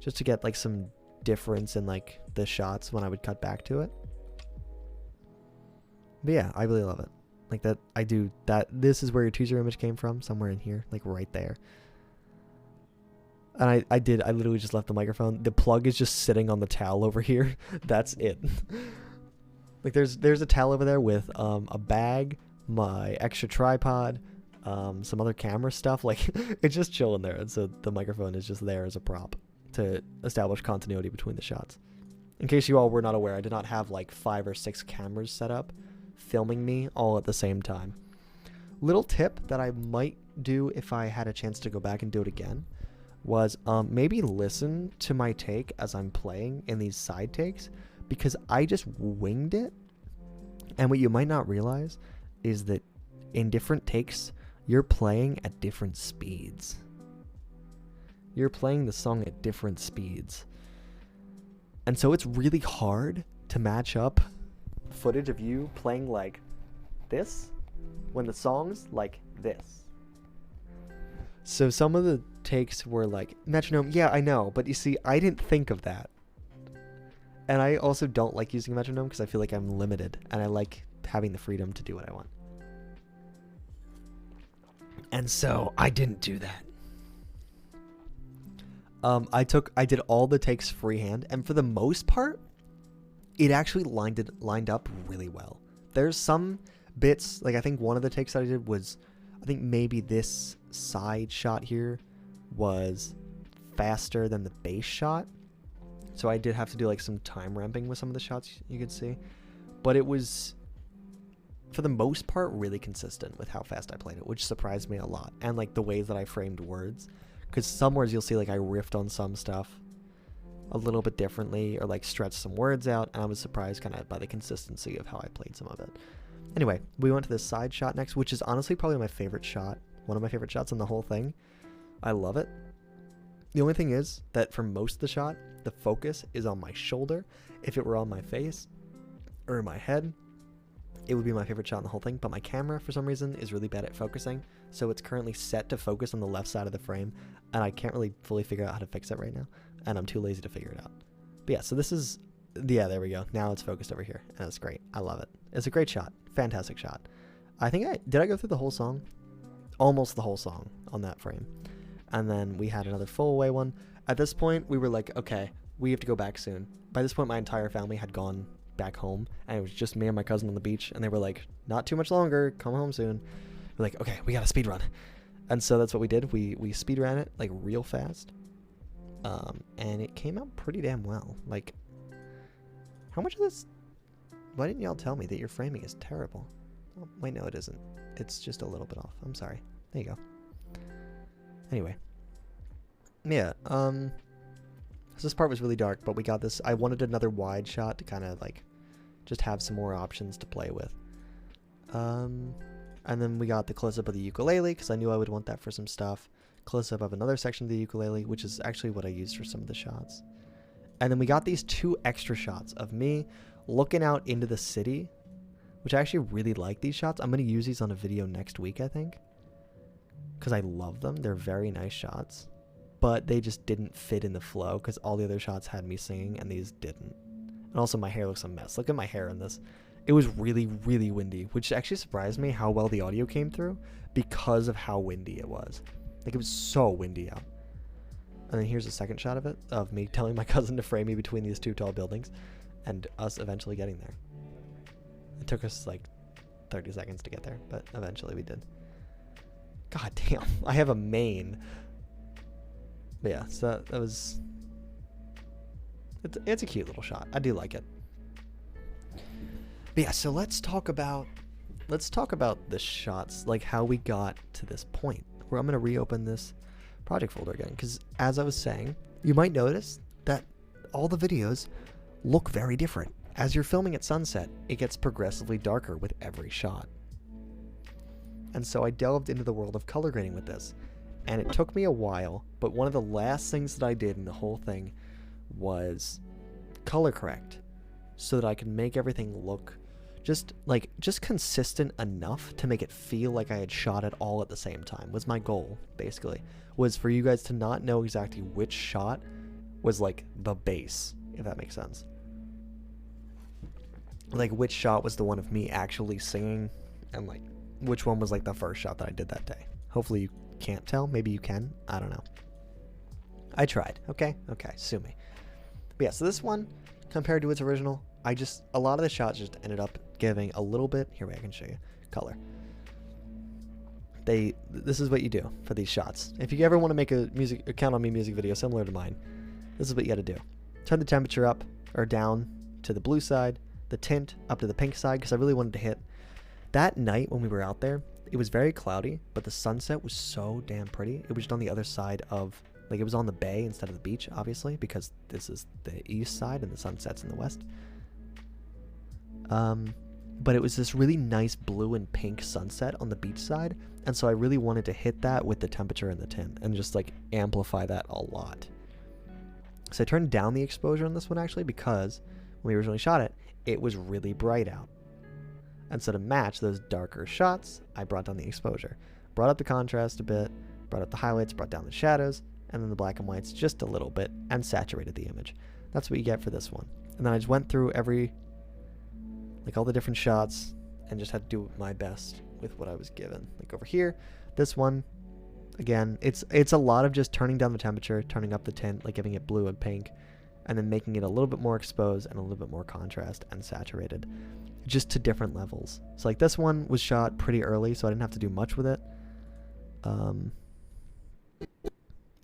just to get like some difference in like the shots when I would cut back to it. But yeah, I really love it. Like that, I do that. This is where your teaser image came from, somewhere in here, like right there. And I literally just left the microphone. The plug is just sitting on the towel over here. That's it. Like there's a towel over there with a bag, my extra tripod, some other camera stuff. Like it's just chilling there. And so the microphone is just there as a prop to establish continuity between the shots. In case you all were not aware, I did not have like 5 or 6 cameras set up filming me all at the same time. Little tip that I might do if I had a chance to go back and do it again was maybe listen to my take as I'm playing in these side takes, because I just winged it. And what you might not realize is that in different takes, you're playing at different speeds. You're playing the song at different speeds. And so it's really hard to match up footage of you playing like this when the song's like this. So some of the takes were like, metronome, yeah, I know, but you see, I didn't think of that. And I also don't like using a metronome because I feel like I'm limited, and I like having the freedom to do what I want. And so I didn't do that. I did all the takes freehand, and for the most part, it actually lined up really well. There's some bits, like I think one of the takes that I did was, I think maybe this side shot here was faster than the base shot. So I did have to do like some time ramping with some of the shots you could see. But it was, for the most part, really consistent with how fast I played it, which surprised me a lot. And like the ways that I framed words. Because some words you'll see like I riffed on some stuff a little bit differently, or like stretched some words out, and I was surprised kind of by the consistency of how I played some of it. Anyway, we went to this side shot next, which is honestly probably my favorite shot. One of my favorite shots in the whole thing. I love it. The only thing is that for most of the shot, the focus is on my shoulder. If it were on my face or my head, it would be my favorite shot in the whole thing. But my camera, for some reason, is really bad at focusing. So it's currently set to focus on the left side of the frame, and I can't really fully figure out how to fix it right now, and I'm too lazy to figure it out. But yeah, so this is, yeah, there we go. Now it's focused over here, and it's great. I love it. It's a great shot. Fantastic shot. Did I go through the whole song? Almost the whole song on that frame. And then we had another full away one. At this point, we were like, okay, we have to go back soon. By this point, my entire family had gone back home, and it was just me and my cousin on the beach, and they were like, not too much longer, come home soon. We're like, okay, we gotta speed run. And so that's what we did. We speed ran it like real fast. And it came out pretty damn well. Like, how much of this, why didn't y'all tell me that your framing is terrible? Oh, wait, no, it isn't. It's just a little bit off. I'm sorry. There you go. Anyway. Yeah, so this part was really dark, but we got this. I wanted another wide shot to kind of like just have some more options to play with. And then we got the close-up of the ukulele, because I knew I would want that for some stuff. Close-up of another section of the ukulele, which is actually what I used for some of the shots. And then we got these 2 extra shots of me looking out into the city, which I actually really like these shots. I'm going to use these on a video next week, I think, because I love them. They're very nice shots, but they just didn't fit in the flow because all the other shots had me singing and these didn't. And also my hair looks a mess. Look at my hair in this. It was really, really windy, which actually surprised me how well the audio came through because of how windy it was. Like, it was so windy out. And then here's a second shot of it, of me telling my cousin to frame me between these 2 tall buildings and us eventually getting there. It took us like 30 seconds to get there, but eventually we did. God damn, I have a mane. But yeah, so that was... It's a cute little shot. I do like it. But yeah, so let's talk about the shots, like how we got to this point, where I'm going to reopen this project folder again, because as I was saying, you might notice that all the videos look very different. As you're filming at sunset, it gets progressively darker with every shot. And so I delved into the world of color grading with this, and it took me a while, but one of the last things that I did in the whole thing was color correct, so that I could make everything look just consistent enough to make it feel like I had shot it all at the same time was my goal, basically. Was for you guys to not know exactly which shot was like the base, if that makes sense. Like which shot was the one of me actually singing, and like which one was like the first shot that I did that day. Hopefully you can't tell. Maybe you can. I don't know. I tried. Okay, sue me. But yeah, so this one, compared to its original, a lot of the shots just ended up giving a little bit, here, wait, I can show you, color. This is what you do for these shots. If you ever want to make a Count on Me music video similar to mine, this is what you got to do. Turn the temperature up or down to the blue side, the tint up to the pink side, because I really wanted to hit. That night when we were out there, it was very cloudy, but the sunset was so damn pretty. It was just on the other side of, like, it was on the bay instead of the beach, obviously, because this is the east side and the sunset's in the west. But it was this really nice blue and pink sunset on the beach side, and so I really wanted to hit that with the temperature and the tint and just like amplify that a lot. So I turned down the exposure on this one actually, because when we originally shot it, it was really bright out. And so to match those darker shots, I brought down the exposure, brought up the contrast a bit, brought up the highlights, brought down the shadows, and then the black and whites just a little bit, and saturated the image. That's what you get for this one. And then I just went through all the different shots and just had to do my best with what I was given. Like over here, this one, again, it's a lot of just turning down the temperature, turning up the tint, like giving it blue and pink, and then making it a little bit more exposed and a little bit more contrast and saturated, just to different levels. So like this one was shot pretty early, so I didn't have to do much with it.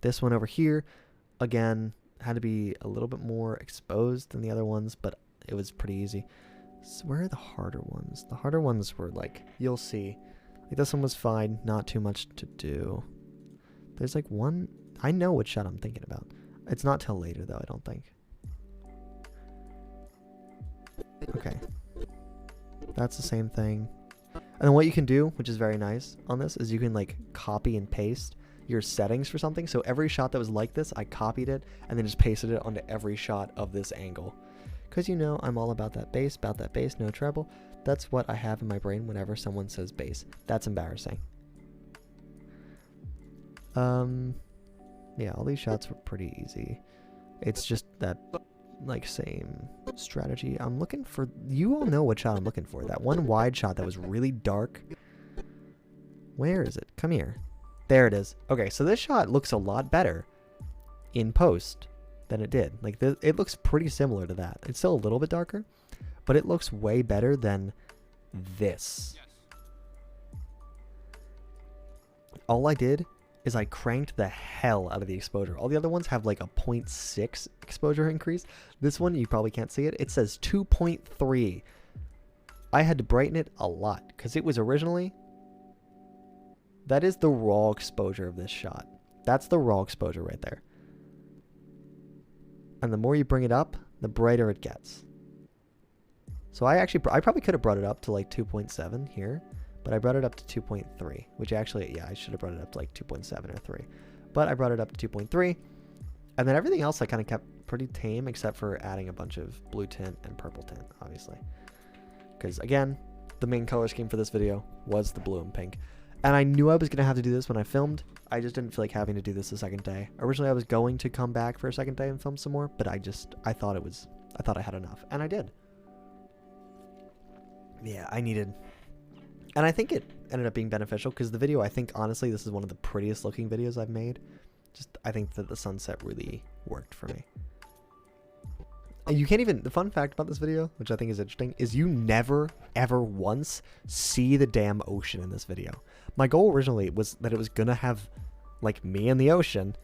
This one over here, again, had to be a little bit more exposed than the other ones, but it was pretty easy. So where are the harder ones? The harder ones were like, you'll see. Like this one was fine, not too much to do. There's like one, I know which shot I'm thinking about. It's not till later though, I don't think. Okay. That's the same thing. And then what you can do, which is very nice on this, is you can like copy and paste your settings for something. So every shot that was like this, I copied it and then just pasted it onto every shot of this angle. Because you know I'm all about that bass, no treble. That's what I have in my brain whenever someone says bass. That's embarrassing. Yeah, all these shots were pretty easy. It's just that, like, same strategy. I'm looking for, you all know what shot I'm looking for. That one wide shot that was really dark. Where is it? Come here. There it is. Okay, so this shot looks a lot better in post than it did. Like, it looks pretty similar to that. It's still a little bit darker, but it looks way better than this. Yes. All I did is I cranked the hell out of the exposure. All the other ones have like a 0.6 exposure increase. This one, you probably can't see it. It says 2.3. I had to brighten it a lot because it was originally... That is the raw exposure of this shot. That's the raw exposure right there. And the more you bring it up, the brighter it gets. So I probably could have brought it up to like 2.7 here, but I brought it up to 2.3, which actually, yeah, I should have brought it up to like 2.7 or 3. But I brought it up to 2.3, and then everything else I kind of kept pretty tame, except for adding a bunch of blue tint and purple tint, obviously. Because again, the main color scheme for this video was the blue and pink. And I knew I was going to have to do this when I filmed. I just didn't feel like having to do this the second day. Originally, I was going to come back for a second day and film some more, but I thought I had enough, and I did. Yeah, and I think it ended up being beneficial because the video, I think, honestly, this is one of the prettiest looking videos I've made. I think that the sunset really worked for me. And you can't even, the fun fact about this video, which I think is interesting, is you never, ever once see the damn ocean in this video. My goal originally was that it was going to have, like, me in the ocean,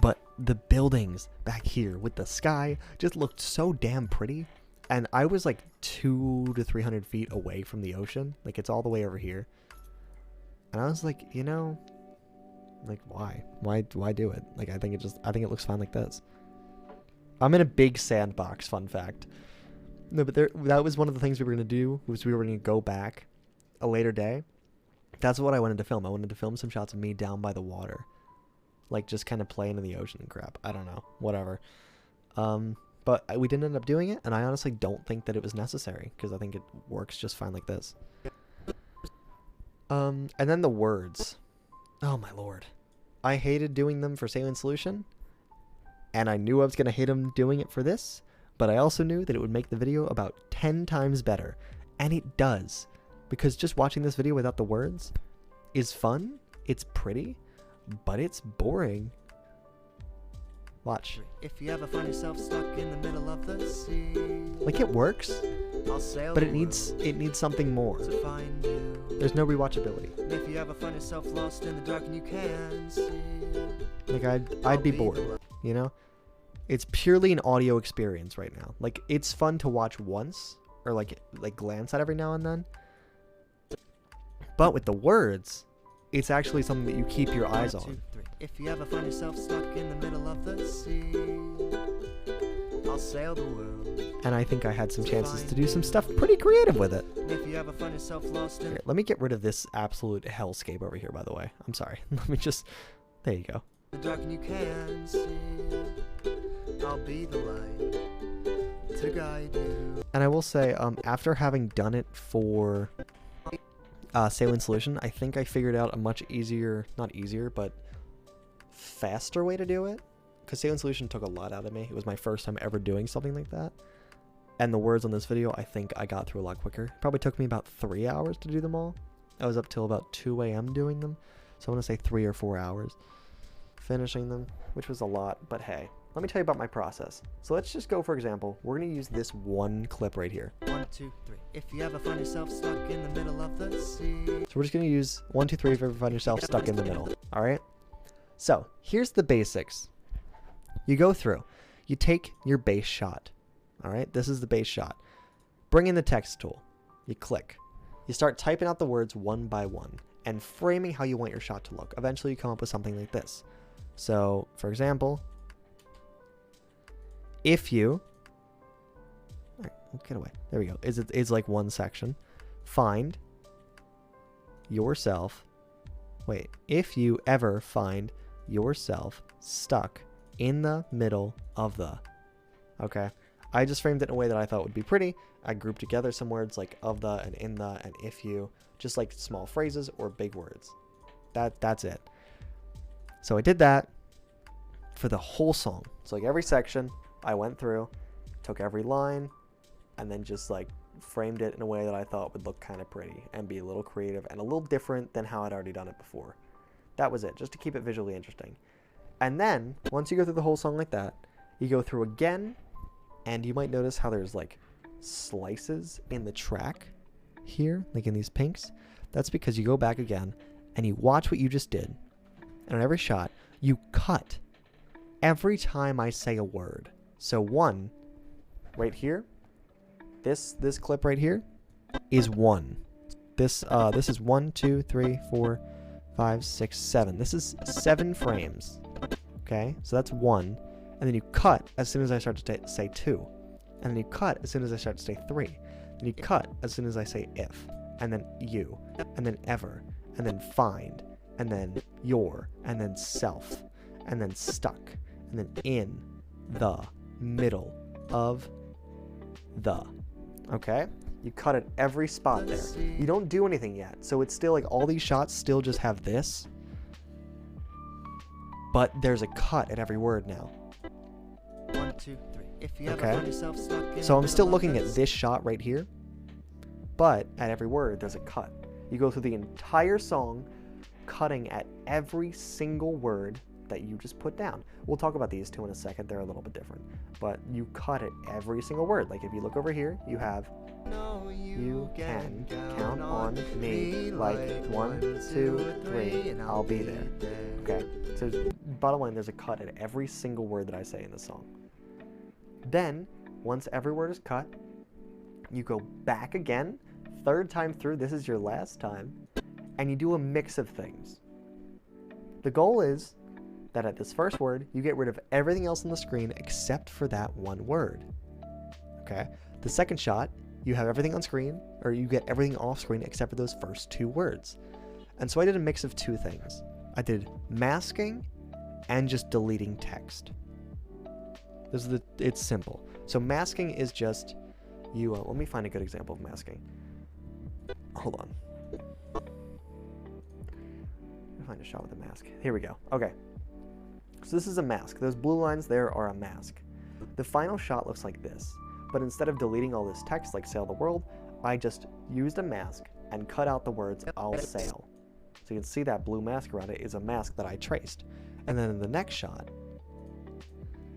but the buildings back here with the sky just looked so damn pretty. And I was like 200 to 300 feet away from the ocean. Like, it's all the way over here. And I was like, you know, like, why? Why do it? Like, I think it looks fine like this. I'm in a big sandbox, fun fact. No, but that was one of the things we were going to do, was we were going to go back a later day. That's what I wanted to film. I wanted to film some shots of me down by the water. Like, just kind of playing in the ocean and crap. I don't know. Whatever. But we didn't end up doing it, and I honestly don't think that it was necessary, because I think it works just fine like this. And then the words. Oh my lord. I hated doing them for Saline Solution, and I knew I was going to hate them doing it for this, but I also knew that it would make the video about 10 times better. And it does, because just watching this video without the words is fun, it's pretty, but it's boring. Watch. If you ever find yourself stuck in the middle of the sea, like, it works, I'll sail but the it needs something more. world to find you. There's no rewatchability. And if you ever find yourself lost in the dark and you can't see, Like, I'll I'd be the bored, light. you know? It's purely an audio experience right now. Like, it's fun to watch once, or like glance at every now and then. But with the words, it's actually something that you keep your eyes 1, 2, on. 3. If you ever find yourself stuck in the middle of the sea, I'll sail the world. And I think I had some chances to do some stuff pretty creative with it. And if you ever find yourself lost in Here, let me get rid of this absolute hellscape over here, by the way. I'm sorry. Let me just... There you go. the dark and you can't see, I'll be the light to guide you. And I will say, after having done it for Saline Solution, I think I figured out a much easier, not easier, but faster way to do it. Because Saline Solution took a lot out of me. It was my first time ever doing something like that. And the words on this video, I think I got through a lot quicker. Probably took me about 3 hours to do them all. I was up till about 2 a.m. doing them. So I want to say 3 or 4 hours finishing them, which was a lot, but hey. Let me tell you about my process. So let's just go, for example, we're going to use this one clip right here. 1, 2, 3. If you ever find yourself stuck in the middle of the sea, So we're just going to use 1, 2, 3 if you ever find yourself stuck in the middle. All right? So here's the basics. You go through. You take your bass shot. All right? This is the bass shot. Bring in the text tool. You click. You start typing out the words one by one and framing how you want your shot to look. Eventually you come up with something like this. So, for example, if you... All right, get away. There we go. It's like one section. Find yourself... Wait. If you ever find yourself stuck in the middle of the... Okay. I just framed it in a way that I thought would be pretty. I grouped together some words like of the and in the and if you. Just like small phrases or big words. That's it. So I did that for the whole song. So like every section I went through, took every line, and then just like framed it in a way that I thought would look kind of pretty and be a little creative and a little different than how I'd already done it before. That was it, just to keep it visually interesting. And then, once you go through the whole song like that, you go through again, and you might notice how there's like slices in the track here, like in these pinks. That's because you go back again, and you watch what you just did. And on every shot, you cut every time I say a word. So one, right here, this clip right here is 1. This is 1, 2, 3, 4, 5, 6, 7. This is 7 frames. Okay, so that's 1. And then you cut as soon as I start to say 2. And then you cut as soon as I start to say 3. Then you cut as soon as I say if. And then you. And then ever. And then find. And then your. And then self. And then stuck. And then in the middle of the. Okay? You cut at every spot there. You don't do anything yet. So it's still like all these shots still just have this. But there's a cut at every word now. 1, 2, 3. If you ever Okay. find yourself stuck in So the I'm still middle of looking the at this shot right here. But at every word, there's a cut. You go through the entire song, cutting at every single word that you just put down. We'll talk about these two in a second. They're a little bit different. But you cut at every single word. Like if you look over here, you have, No, you can count on me like 1, 2, 3, I'll be there. Okay, so bottom line, there's a cut at every single word that I say in the song. Then, once every word is cut, you go back again, 3rd time through, this is your last time, and you do a mix of things. The goal is that at this first word, you get rid of everything else on the screen except for that one word. Okay? The second shot, you have everything on screen, or you get everything off screen except for those first 2 words. And so I did a mix of 2 things. I did masking and just deleting text. It's simple. So masking is just you. Let me find a good example of masking. Hold on. Let me find a shot with a mask. Here we go. Okay. So this is a mask. Those blue lines there are a mask. The final shot looks like this, but instead of deleting all this text like sail the world, I just used a mask and cut out the words I'll sail. So you can see that blue mask around it is a mask that I traced. And then in the next shot,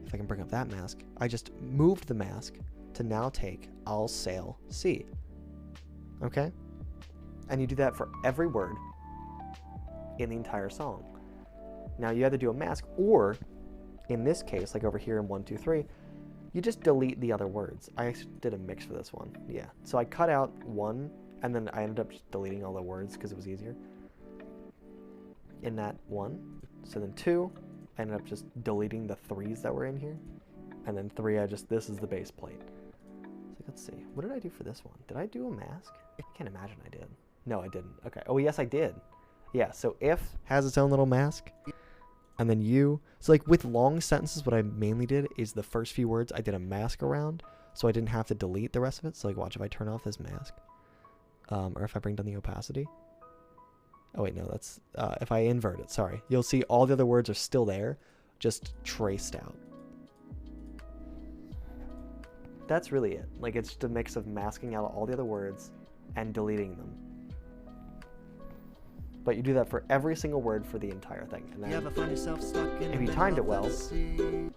if I can bring up that mask, I just moved the mask to now take I'll sail sea. Okay? And you do that for every word in the entire song. Now you either do a mask, or in this case, like over here in 1, 2, 3, you just delete the other words. I actually did a mix for this one. Yeah. So I cut out 1, and then I ended up just deleting all the words because it was easier in that 1. So then 2, I ended up just deleting the 3s that were in here. And then 3, this is the base plate. So let's see. What did I do for this one? Did I do a mask? I can't imagine I did. No, I didn't. Okay. Oh, yes, I did. Yeah, so if has its own little mask. And then you. So like with long sentences, what I mainly did is the first few words I did a mask around, so I didn't have to delete the rest of it. So like watch if I turn off this mask. Or if I bring down the opacity. Oh wait, no, that's if I invert it, sorry. You'll see all the other words are still there, just traced out. That's really it. Like it's just a mix of masking out all the other words and deleting them. But you do that for every single word for the entire thing. And then You ever find yourself stuck in if the you timed it middle well, of the sea?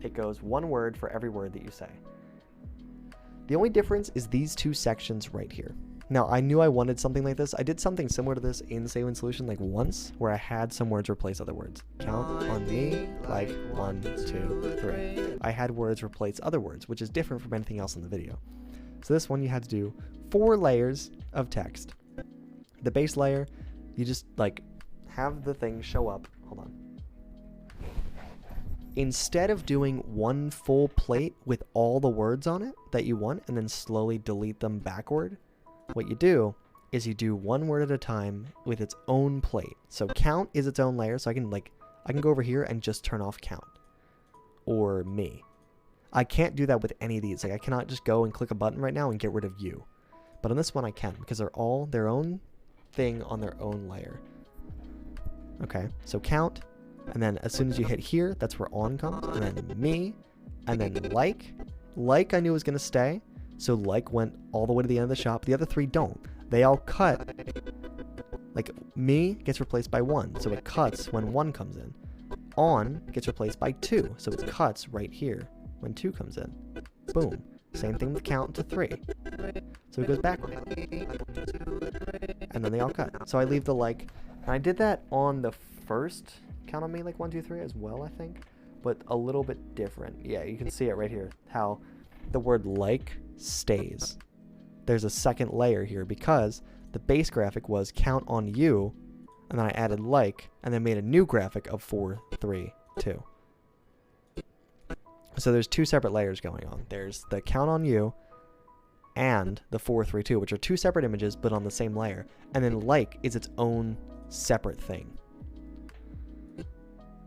it goes 1 word for every word that you say. The only difference is these 2 sections right here. Now, I knew I wanted something like this. I did something similar to this in Say When Solution like once, where I had some words replace other words. Count on me, like 1, 2, 3. I had words replace other words, which is different from anything else in the video. So this one you had to do 4 layers of text. The base layer, you just like have the thing show up. Hold on. Instead of doing 1 full plate with all the words on it that you want and then slowly delete them backward, what you do is you do 1 word at a time with its own plate. So count is its own layer, so I can go over here and just turn off count or me. I can't do that with any of these. Like I cannot just go and click a button right now and get rid of you. But on this one I can, because they're all their own thing on their own layer. Okay, so count, and then as soon as you hit here, that's where on comes, and then me, and then like I knew was gonna stay, so like went all the way to the end of the shop. The other 3 don't. They all cut. Like me gets replaced by 1, so it cuts when 1 comes in. On gets replaced by 2, so it cuts right here when 2 comes in. Boom. Same thing with count to 3. So it goes backward. And then they all cut. So I leave the like. And I did that on the first count on me, like 1, 2, 3 as well, I think. But a little bit different. Yeah, you can see it right here. How the word like stays. There's a second layer here because the base graphic was count on you. And then I added like. And then made a new graphic of 4, 3, 2. So there's 2 separate layers going on. There's the count on you and the 4, 3, 2, which are 2 separate images but on the same layer. And then like is its own separate thing,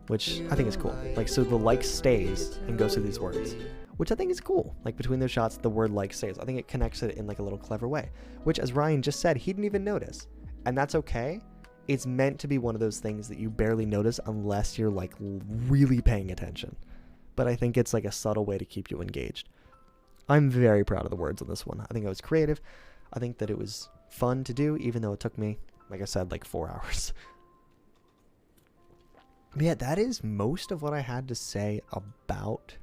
which I think is cool. Like, so the like stays and goes through these words, which I think is cool. Like between those shots, the word like stays. I think it connects it in like a little clever way, which as Ryan just said, he didn't even notice. And that's okay. It's meant to be one of those things that you barely notice unless you're like really paying attention. But I think it's like a subtle way to keep you engaged. I'm very proud of the words on this one. I think I was creative. I think that it was fun to do, even though it took me, like I said, like 4 hours. But yeah, that is most of what I had to say about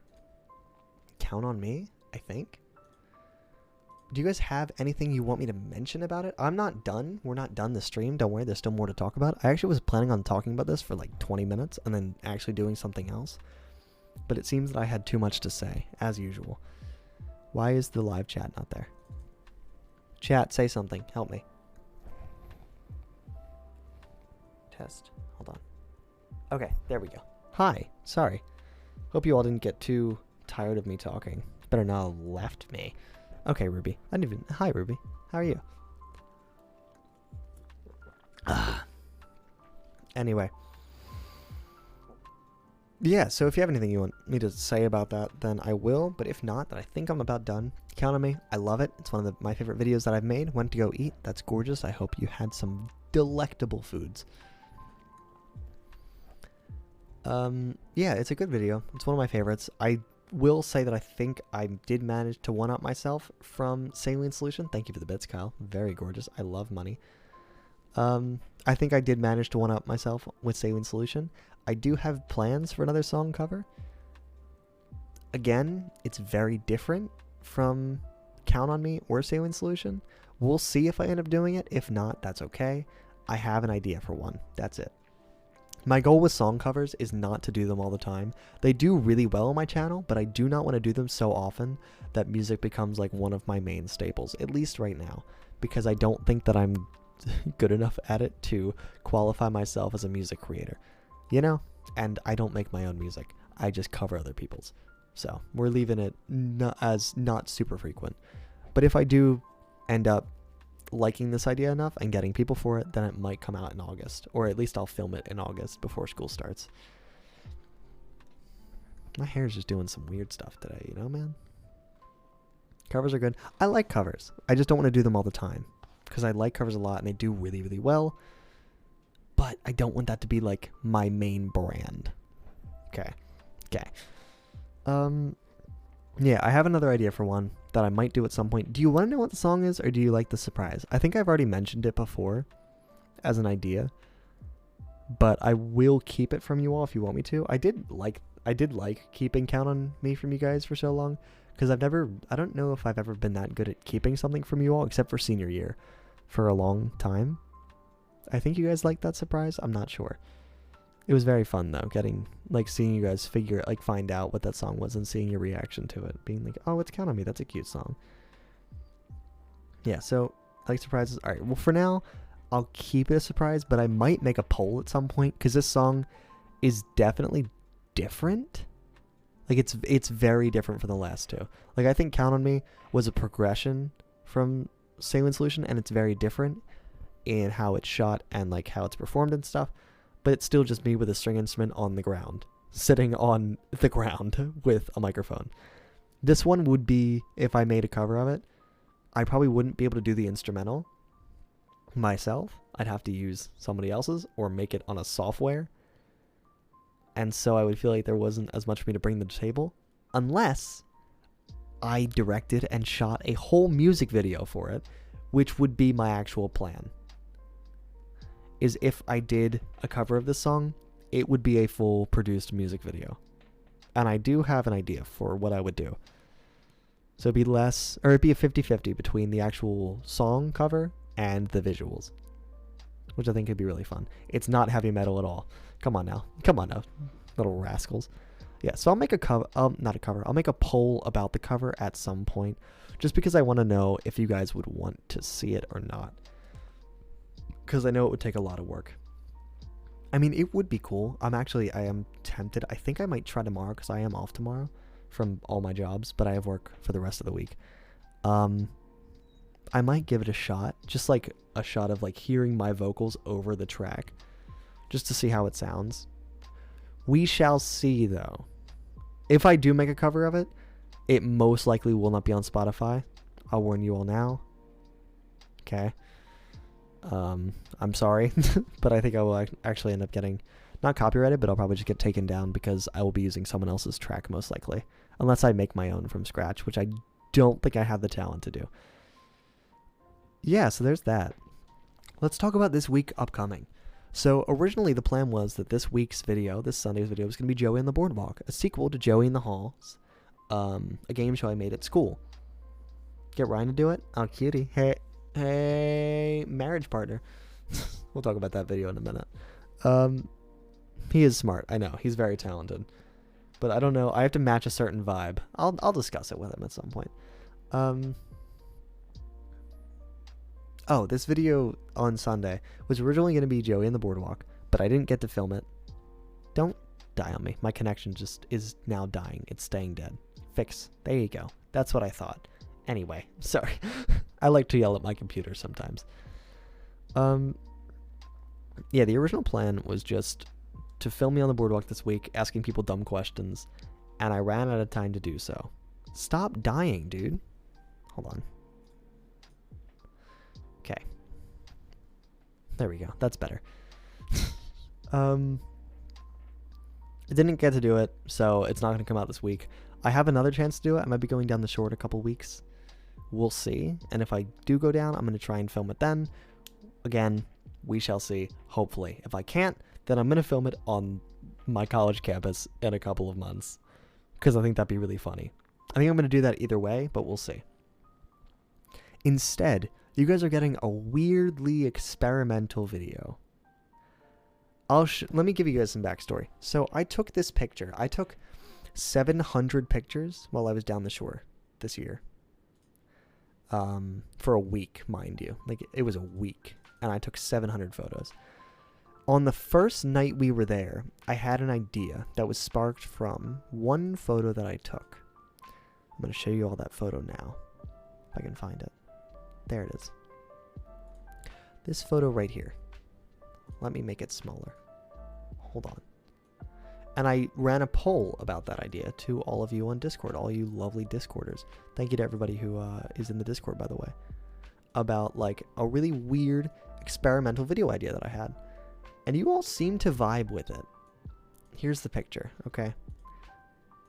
Count on Me, I think. Do you guys have anything you want me to mention about it? I'm not done. We're not done the stream. Don't worry, there's still more to talk about. I actually was planning on talking about this for like 20 minutes and then actually doing something else. But it seems that I had too much to say, as usual. Why is the live chat not there? Chat, say something. Help me. Test. Hold on. Okay, there we go. Hi. Sorry. Hope you all didn't get too tired of me talking. Better not have left me. Okay, Ruby. I didn't even... Hi, Ruby. How are you? Anyway. Yeah, so if you have anything you want me to say about that, then I will. But if not, then I think I'm about done. Count on me. I love it. It's one of my favorite videos that I've made. Went to go eat. That's gorgeous. I hope you had some delectable foods. Yeah, it's a good video. It's one of my favorites. I will say that I think I did manage to one-up myself from Saline Solution. Thank you for the bits, Kyle. Very gorgeous. I love money. I think I did manage to one-up myself with Saline Solution. I do have plans for another song cover. Again, it's very different from Count on Me or Saline Solution. We'll see if I end up doing it. If not, that's okay. I have an idea for one. That's it. My goal with song covers is not to do them all the time. They do really well on my channel, but I do not want to do them so often that music becomes like one of my main staples, at least right now, because I don't think that I'm good enough at it to qualify myself as a music creator, you know? And I don't make my own music. I just cover other people's. So we're leaving it not super frequent. But if I do end up liking this idea enough and getting people for it, then it might come out in August, or at least I'll film it in August before school starts. My hair's just doing some weird stuff today, you know, man? Covers are good. I like covers. I just don't want to do them all the time because I like covers a lot and they do really, really well, but I don't want that to be like my main brand. Okay. Yeah, I have another idea for one that I might do at some point. Do you want to know what the song is, or do you like the surprise? I think I've already mentioned it before as an idea, but I will keep it from you all if you want me to. I did like keeping Count on Me from you guys for so long, because I don't know if I've ever been that good at keeping something from you all, except for senior year, for a long time. I think you guys liked that surprise. I'm not sure. It was very fun though, seeing you guys find out what that song was and seeing your reaction to it, being like, oh, it's Count on Me, that's a cute song. Yeah, so I like surprises. All right, well, for now, I'll keep it a surprise, but I might make a poll at some point, because this song is definitely different. Like, it's very different from the last two. Like, I think Count on Me was a progression from Saline Solution, and it's very different in how it's shot and like how it's performed and stuff. But it's still just me with a string instrument on the ground, sitting on the ground with a microphone. This one would be, if I made a cover of it, I probably wouldn't be able to do the instrumental myself. I'd have to use somebody else's or make it on a software. And so I would feel like there wasn't as much for me to bring to the table, unless I directed and shot a whole music video for it, which would be my actual plan. Is if I did a cover of this song, it would be a full produced music video. And I do have an idea for what I would do. So it'd be a 50-50 between the actual song cover and the visuals, which I think could be really fun. It's not heavy metal at all. Come on now, little rascals. Yeah, so I'll make a cover, I'll make a poll about the cover at some point, just because I want to know if you guys would want to see it or not. Because I know it would take a lot of work. I mean, it would be cool. I am tempted. I think I might try tomorrow, because I am off tomorrow from all my jobs, but I have work for the rest of the week. I might give it a shot, just like a shot of like hearing my vocals over the track, just to see how it sounds. We shall see, though. If I do make a cover of it, it most likely will not be on Spotify. I'll warn you all now. Okay. I'm sorry, but I think I will actually end up getting, not copyrighted, but I'll probably just get taken down because I will be using someone else's track most likely, unless I make my own from scratch, which I don't think I have the talent to do. Yeah, so there's that. Let's talk about this week upcoming. So originally the plan was that this Sunday's video, was going to be Joey and the Boardwalk, a sequel to Joey in the Halls, a game show I made at school. Get Ryan to do it? Oh, cutie. Hey, marriage partner. We'll talk about that video in a minute. He is smart. I know. He's very talented. But I don't know. I have to match a certain vibe. I'll discuss it with him at some point. Oh, this video on Sunday was originally going to be Joey and the Boardwalk, but I didn't get to film it. Don't die on me. My connection just is now dying. It's staying dead. Fix. There you go. That's what I thought. Anyway, sorry. I like to yell at my computer sometimes. Yeah, the original plan was just to film me on the boardwalk this week, asking people dumb questions, and I ran out of time to do so. Stop dying, dude. Hold on. Okay. There we go. That's better. I didn't get to do it, so it's not going to come out this week. I have another chance to do it. I might be going down the shore in a couple weeks. We'll see. And if I do go down, I'm going to try and film it then. Again, we shall see, hopefully. If I can't, then I'm going to film it on my college campus in a couple of months, because I think that'd be really funny. I think I'm going to do that either way, but we'll see. Instead, you guys are getting a weirdly experimental video. Let me give you guys some backstory. So I took this picture. I took 700 pictures while I was down the shore this year. For a week, mind you. Like, it was a week, and I took 700 photos. On the first night we were there, I had an idea that was sparked from one photo that I took. I'm going to show you all that photo now, if I can find it. There it is. This photo right here. Let me make it smaller. Hold on. And I ran a poll about that idea to all of you on Discord, all you lovely Discorders. Thank you to everybody who is in the Discord, by the way. About, like, a really weird experimental video idea that I had. And you all seem to vibe with it. Here's the picture, okay?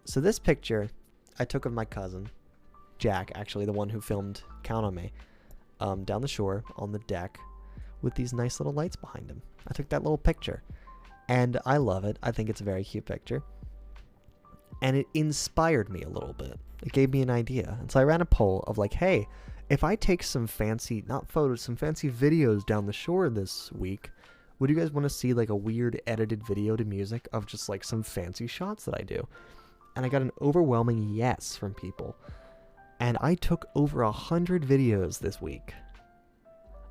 So this picture I took of my cousin, Jack, actually, the one who filmed Count on Me, down the shore on the deck with these nice little lights behind him. I took that little picture. And I love it. I think it's a very cute picture. And it inspired me a little bit. It gave me an idea. And so I ran a poll of like, hey, if I take some fancy, not photos, some fancy videos down the shore this week, would you guys want to see like a weird edited video to music of just like some fancy shots that I do? And I got an overwhelming yes from people. And I took over 100 videos this week.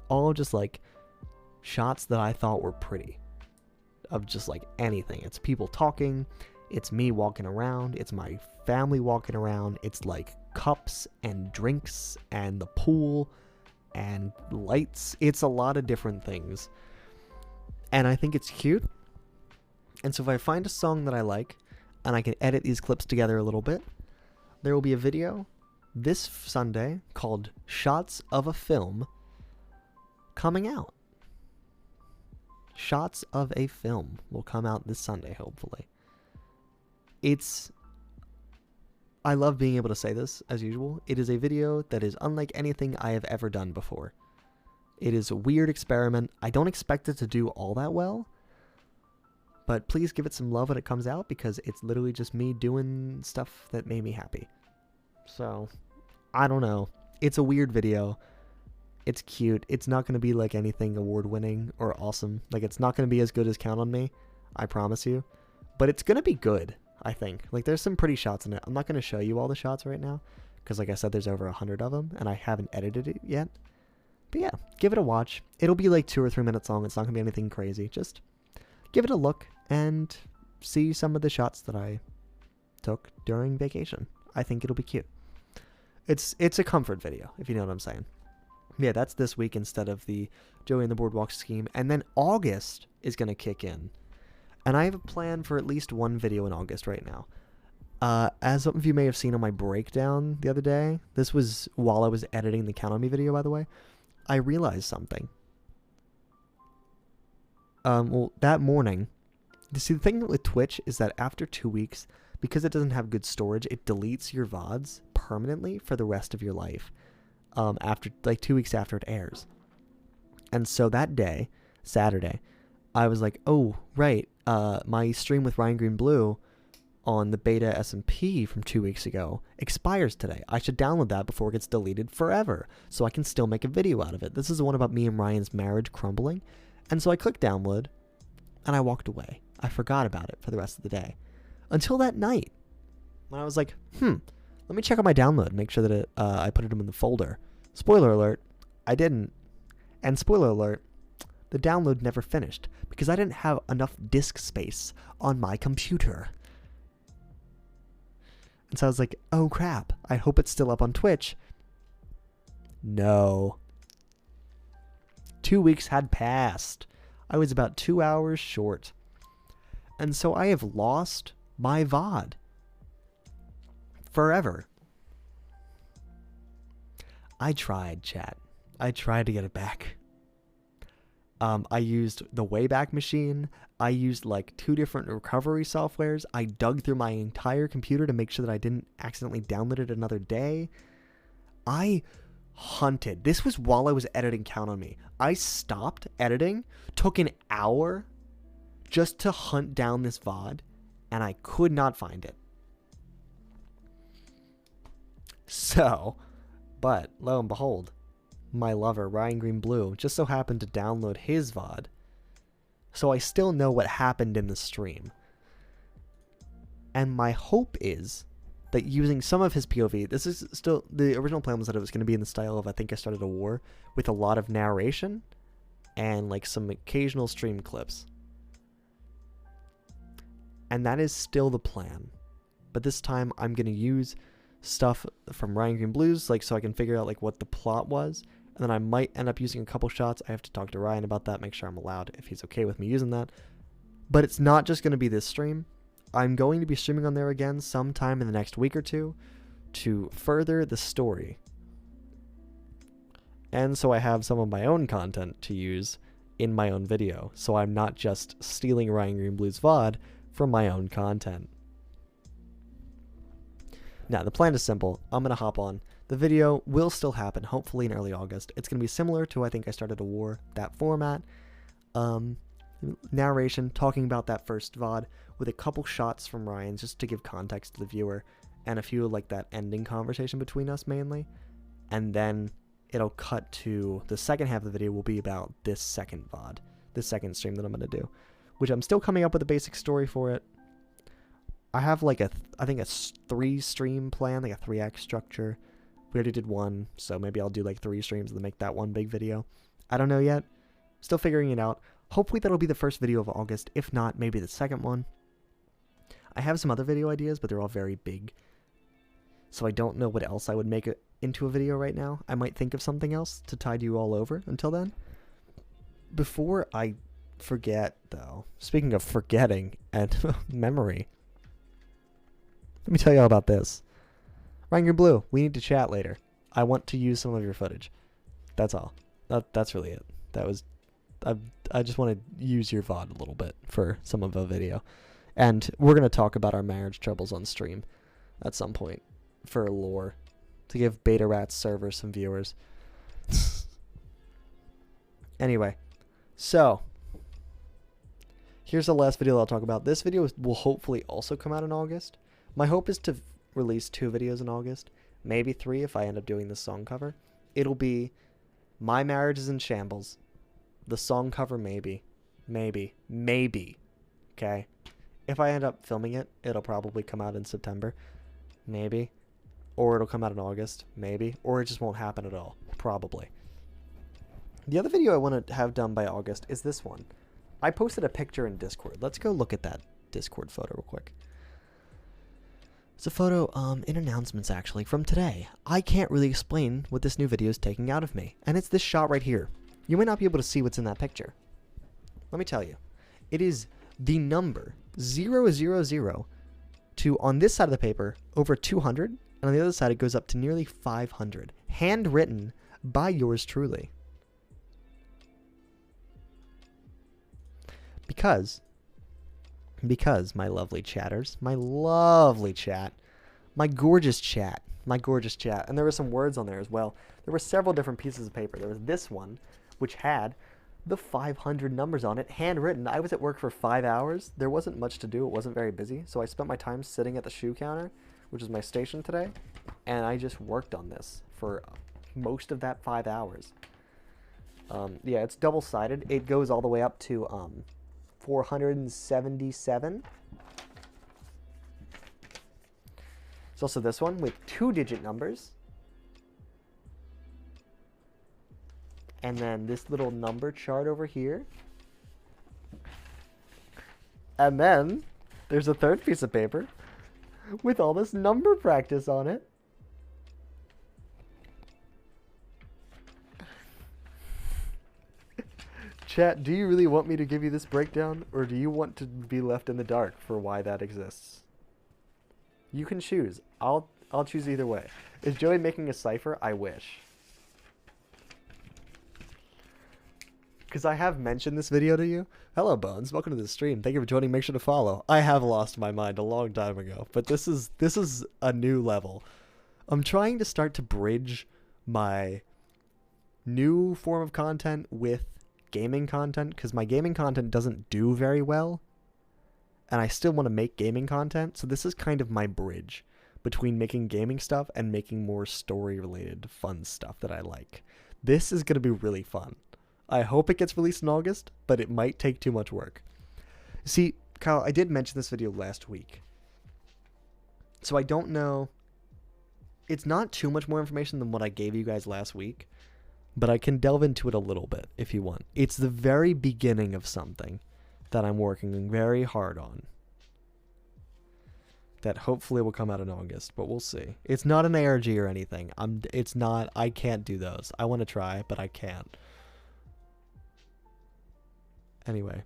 All just like shots that I thought were pretty. Of just like anything. It's people talking, it's me walking around, it's my family walking around, it's like cups and drinks and the pool and lights. It's a lot of different things. And I think it's cute. And so if I find a song that I like and I can edit these clips together a little bit, there will be a video this Sunday called Shots of a Film coming out. Shots of a Film will come out this Sunday, hopefully. I love being able to say this, as usual. It is a video that is unlike anything I have ever done before. It is a weird experiment. I don't expect it to do all that well, but please give it some love when it comes out, because it's literally just me doing stuff that made me happy. So, I don't know. It's a weird video. It's cute. It's not going to be like anything award-winning or awesome. Like, it's not going to be as good as Count on Me, I promise you. But it's going to be good, I think. Like, there's some pretty shots in it. I'm not going to show you all the shots right now, because like I said, there's over 100 of them, and I haven't edited it yet. But yeah, give it a watch. It'll be like 2 or 3 minutes long. It's not going to be anything crazy. Just give it a look and see some of the shots that I took during vacation. I think it'll be cute. It's a comfort video, if you know what I'm saying. Yeah, that's this week instead of the Joey and the Boardwalk scheme. And then August is going to kick in. And I have a plan for at least one video in August right now. As some of you may have seen on my breakdown the other day, this was while I was editing the Count on Me video, by the way, I realized something. Well, that morning, you see, the thing with Twitch is that after 2 weeks, because it doesn't have good storage, it deletes your VODs permanently for the rest of your life. After like 2 weeks after it airs. And so that day, Saturday, I was like, oh, right, my stream with Ryan Green Blue on the beta SMP from 2 weeks ago expires today. I should download that before it gets deleted forever, so I can still make a video out of it. This is the one about me and Ryan's marriage crumbling. And so I clicked download, and I walked away. I forgot about it for the rest of the day. Until that night, when I was like, let me check out my download, make sure that I put it in the folder. Spoiler alert, I didn't. And spoiler alert, the download never finished because I didn't have enough disk space on my computer. And so I was like, oh crap, I hope it's still up on Twitch. No. 2 weeks had passed. I was about 2 hours short. And so I have lost my VOD. Forever. I tried, chat. I tried to get it back. I used the Wayback Machine. I used like 2 different recovery softwares. I dug through my entire computer to make sure that I didn't accidentally download it another day. I hunted. This was while I was editing Count on Me. I stopped editing, took an hour just to hunt down this VOD, and I could not find it. So, but lo and behold, my lover, Ryan Green Blue, just so happened to download his VOD. So I still know what happened in the stream. And my hope is that using some of his POV, this is still, the original plan was that it was going to be in the style of I Think I Started a War, with a lot of narration and like some occasional stream clips. And that is still the plan. But this time I'm going to use stuff from Ryan Green Blues, like so I can figure out like what the plot was. And then I might end up using a couple shots. I have to talk to Ryan about that, make sure I'm allowed, if he's okay with me using that. But it's not just going to be this stream. I'm going to be streaming on there again sometime in the next week or two to further the story. And so I have some of my own content to use in my own video. So I'm not just stealing Ryan Green Blues VOD from my own content. Now, the plan is simple. I'm going to hop on. The video will still happen, hopefully in early August. It's going to be similar to I Think I Started a War, that format. Narration, talking about that first VOD, with a couple shots from Ryan, just to give context to the viewer, and a few like that ending conversation between us mainly. And then it'll cut to the second half of the video will be about this second VOD, this second stream that I'm going to do, which I'm still coming up with a basic story for it. I have like I think a 3-stream plan, like a 3-act structure. We already did 1, so maybe I'll do like 3 streams and then make that one big video. I don't know yet. Still figuring it out. Hopefully that'll be the first video of August. If not, maybe the second one. I have some other video ideas, but they're all very big. So I don't know what else I would make into a video right now. I might think of something else to tide you all over until then. Before I forget, though, speaking of forgetting and memory, let me tell you all about this. Ryan Green Blue, we need to chat later. I want to use some of your footage. That's all. That's really it. That was... I just want to use your VOD a little bit for some of the video. And we're going to talk about our marriage troubles on stream at some point for lore. To give Beta Rats server some viewers. Anyway. So. Here's the last video I'll talk about. This video will hopefully also come out in August. My hope is to release 2 videos in August. Maybe 3 if I end up doing this song cover. It'll be My Marriage is in Shambles. The song cover, maybe. Maybe. Okay? If I end up filming it, it'll probably come out in September. Maybe. Or it'll come out in August. Maybe. Or it just won't happen at all. Probably. The other video I want to have done by August is this one. I posted a picture in Discord. Let's go look at that Discord photo real quick. It's a photo in announcements, actually, from today. I can't really explain what this new video is taking out of me. And it's this shot right here. You might not be able to see what's in that picture. Let me tell you. It is the number 000 to, on this side of the paper, over 200. And on the other side, it goes up to nearly 500. Handwritten by yours truly. Because, my lovely chatters, my lovely chat, my gorgeous chat, and there were some words on there as well. There were several different pieces of paper. There was this one, which had the 500 numbers on it, handwritten. I was at work for 5 hours. There wasn't much to do. It wasn't very busy. So I spent my time sitting at the shoe counter, which is my station today, and I just worked on this for most of that 5 hours. Yeah, it's double-sided. It goes all the way up to 477. There's also this one with 2-digit numbers. And then this little number chart over here. And then there's a third piece of paper with all this number practice on it. Chat, do you really want me to give you this breakdown, or do you want to be left in the dark for why that exists? You can choose. I'll choose either way. Is Joey making a cipher? I wish. Because I have mentioned this video to you. Hello, Bones. Welcome to the stream. Thank you for joining. Make sure to follow. I have lost my mind a long time ago, but this is a new level. I'm trying to start to bridge my new form of content with gaming content, because my gaming content doesn't do very well, and I still want to make gaming content, so this is kind of my bridge between making gaming stuff and making more story-related fun stuff that I like. This is going to be really fun. I hope it gets released in August, but it might take too much work. See, Kyle, I did mention this video last week, so I don't know. It's not too much more information than what I gave you guys last week, but I can delve into it a little bit if you want. It's the very beginning of something that I'm working very hard on that hopefully will come out in August, but we'll see. It's not an ARG or anything. I can't do those. I want to try, but I can't. Anyway,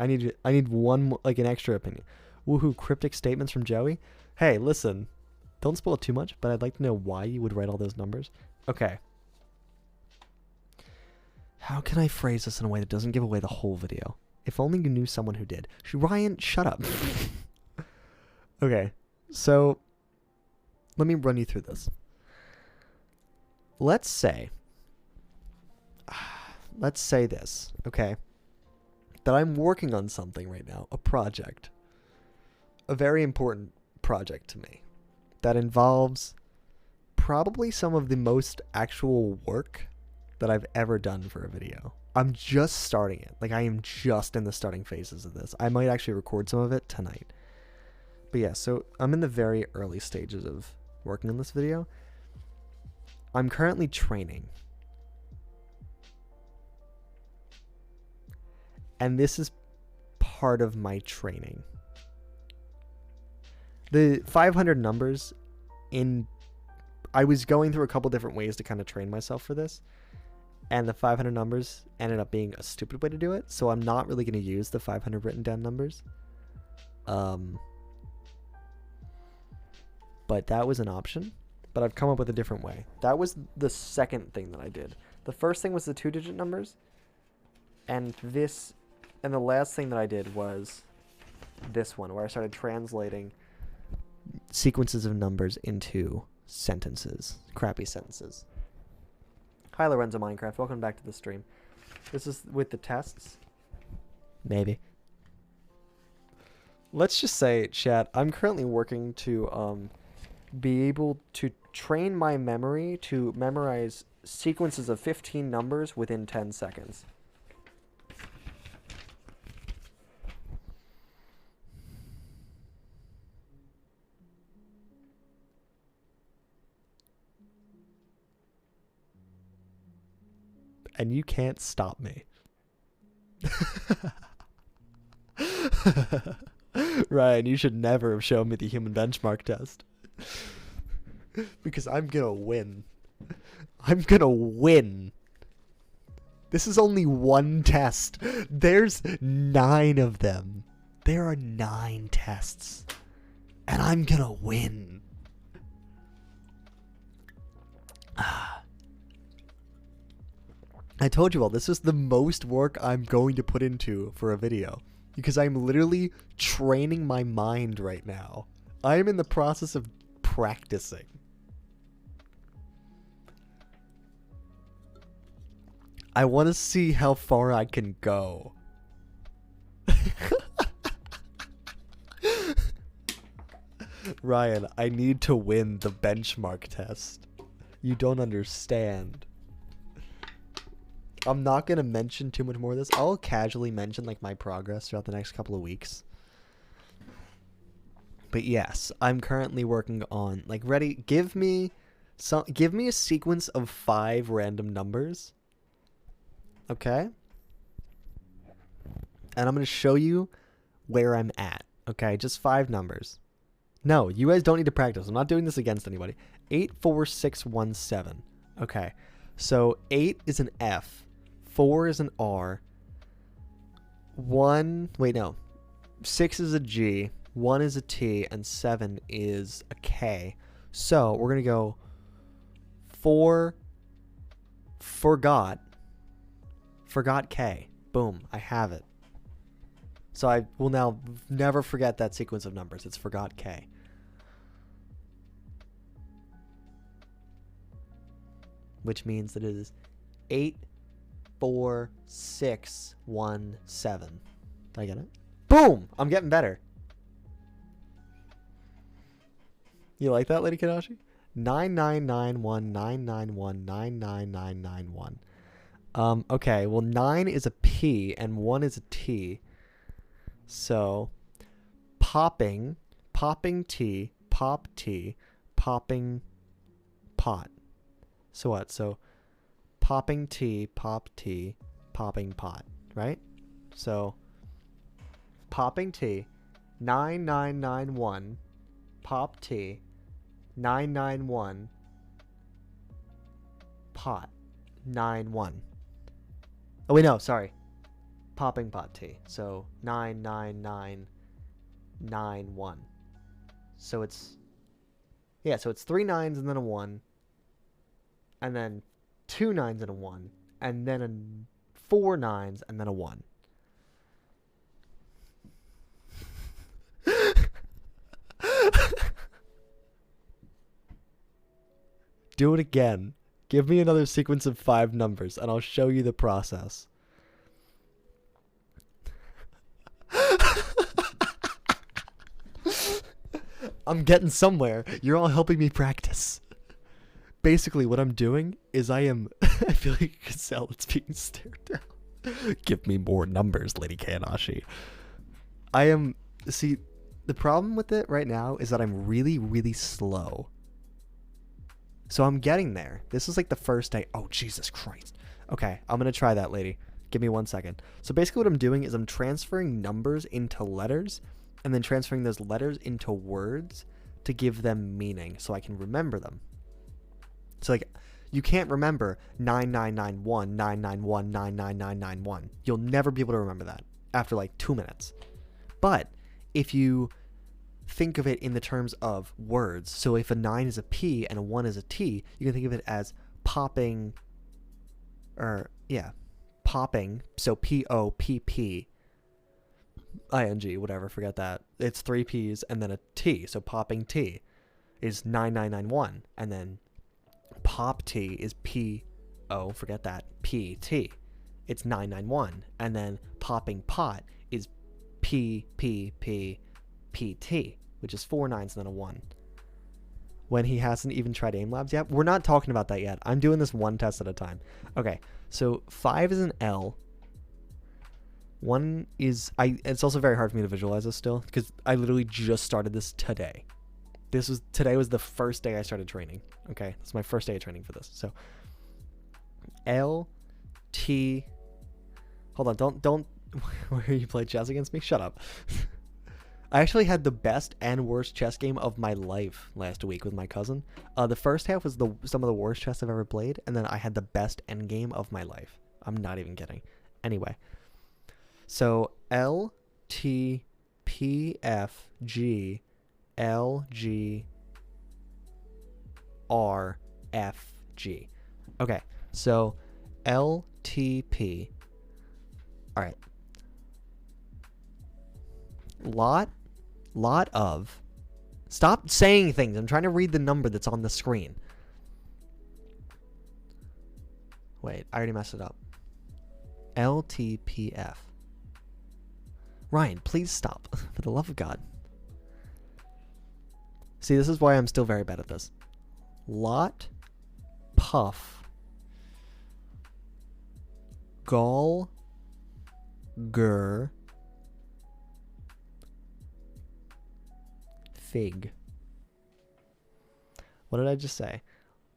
I need one, like, an extra opinion. Woohoo, cryptic statements from Joey. Hey, listen, don't spoil it too much, but I'd like to know why you would write all those numbers. Okay. How can I phrase this in a way that doesn't give away the whole video? If only you knew someone who did. Ryan, shut up. Okay, so let me run you through this. Let's say this, okay? That I'm working on something right now, a project. A very important project to me that involves probably some of the most actual work that I've ever done for a video. I'm just starting it. Like, I am just in the starting phases of this. I might actually record some of it tonight. But yeah, so I'm in the very early stages of working on this video. I'm currently training. And this is part of my training. The 500 numbers I was going through a couple different ways to kind of train myself for this. And the 500 numbers ended up being a stupid way to do it. So I'm not really going to use the 500 written down numbers. But that was an option. But I've come up with a different way. That was the second thing that I did. The first thing was the 2-digit numbers. And the last thing that I did was this one, where I started translating sequences of numbers into sentences. Crappy sentences. Hi, Lorenzo Minecraft. Welcome back to the stream. This is with the tests. Maybe. Let's just say, chat, I'm currently working to be able to train my memory to memorize sequences of 15 numbers within 10 seconds. And you can't stop me. Ryan, you should never have shown me the human benchmark test. Because I'm gonna win. I'm gonna win. This is only one test. There's 9 of them. There are 9 tests. And I'm gonna win. I told you all, this is the most work I'm going to put into for a video. Because I'm literally training my mind right now. I am in the process of practicing. I want to see how far I can go. Ryan, I need to win the benchmark test. You don't understand. I'm not going to mention too much more of this. I'll casually mention like my progress throughout the next couple of weeks. But yes, I'm currently working on like ready. Give me a sequence of 5 random numbers. Okay? And I'm going to show you where I'm at. Okay? Just 5 numbers. No, you guys don't need to practice. I'm not doing this against anybody. 8, 4, 6, 1, 7. Okay. So 8 is an F. 4 is an R. 1, wait, no. 6 is a G. 1 is a T. And 7 is a K. So we're going to go forgot K. Boom. I have it. So I will now never forget that sequence of numbers. It's forgot K. Which means that it is 8, 4, 6, 1, 7. Did I get it? Boom! I'm getting better. You like that, Lady Kadashi? 9991991999991. Okay, well 9 is a P and 1 is a T. So popping T, pop T, popping pot. So what? So popping T, pop T, popping pot, right? So popping T, 9991, pop T, 991, pot, 91. Oh wait, no, sorry. Popping pot T. So 99991. So it's, yeah, so it's 3 9s and then a 1. And then 2 9s and a 1. And then 4 9s and then a 1. Do it again. Give me another sequence of 5 numbers and I'll show you the process. I'm getting somewhere. You're all helping me practice. Basically, what I'm doing is I feel like Gazelle that's being stared down. Give me more numbers, Lady Kanashi. See, the problem with it right now is that I'm really, really slow. So I'm getting there. This is like the first day. Oh, Jesus Christ. Okay, I'm going to try that, lady. Give me 1 second. So basically what I'm doing is I'm transferring numbers into letters and then transferring those letters into words to give them meaning so I can remember them. So like you can't remember 9991, 991, 99991. You'll never be able to remember that after like 2 minutes. But if you think of it in the terms of words, so if a 9 is a P and a 1 is a T, you can think of it as popping, popping. So POPP ing, whatever, forget that. It's 3 P's and then a T. So popping T is 9991, and then pop T is forget that, PT. It's 991, and then popping pot is PPPPT, which is 4 9s and then a 1. When he hasn't even tried AIM Labs yet. We're not talking about that yet. I'm doing this one test at a time. Okay, so 5 is an L. 1 is, it's also very hard for me to visualize this still, because I literally just started this today. Today was the first day I started training. Okay, that's my first day of training for this. So L, T, hold on, don't, where you play chess against me? Shut up. I actually had the best and worst chess game of my life last week with my cousin. The first half was some of the worst chess I've ever played, and then I had the best end game of my life. I'm not even kidding. Anyway, so L, T, P, F, G, L, G, R, F, G. Okay, so L, T, P. All right. Lot of. Stop saying things. I'm trying to read the number that's on the screen. Wait, I already messed it up. LTPF. Ryan, please stop. For the love of God. See, this is why I'm still very bad at this. Lot, puff, gall, gur, fig. What did I just say?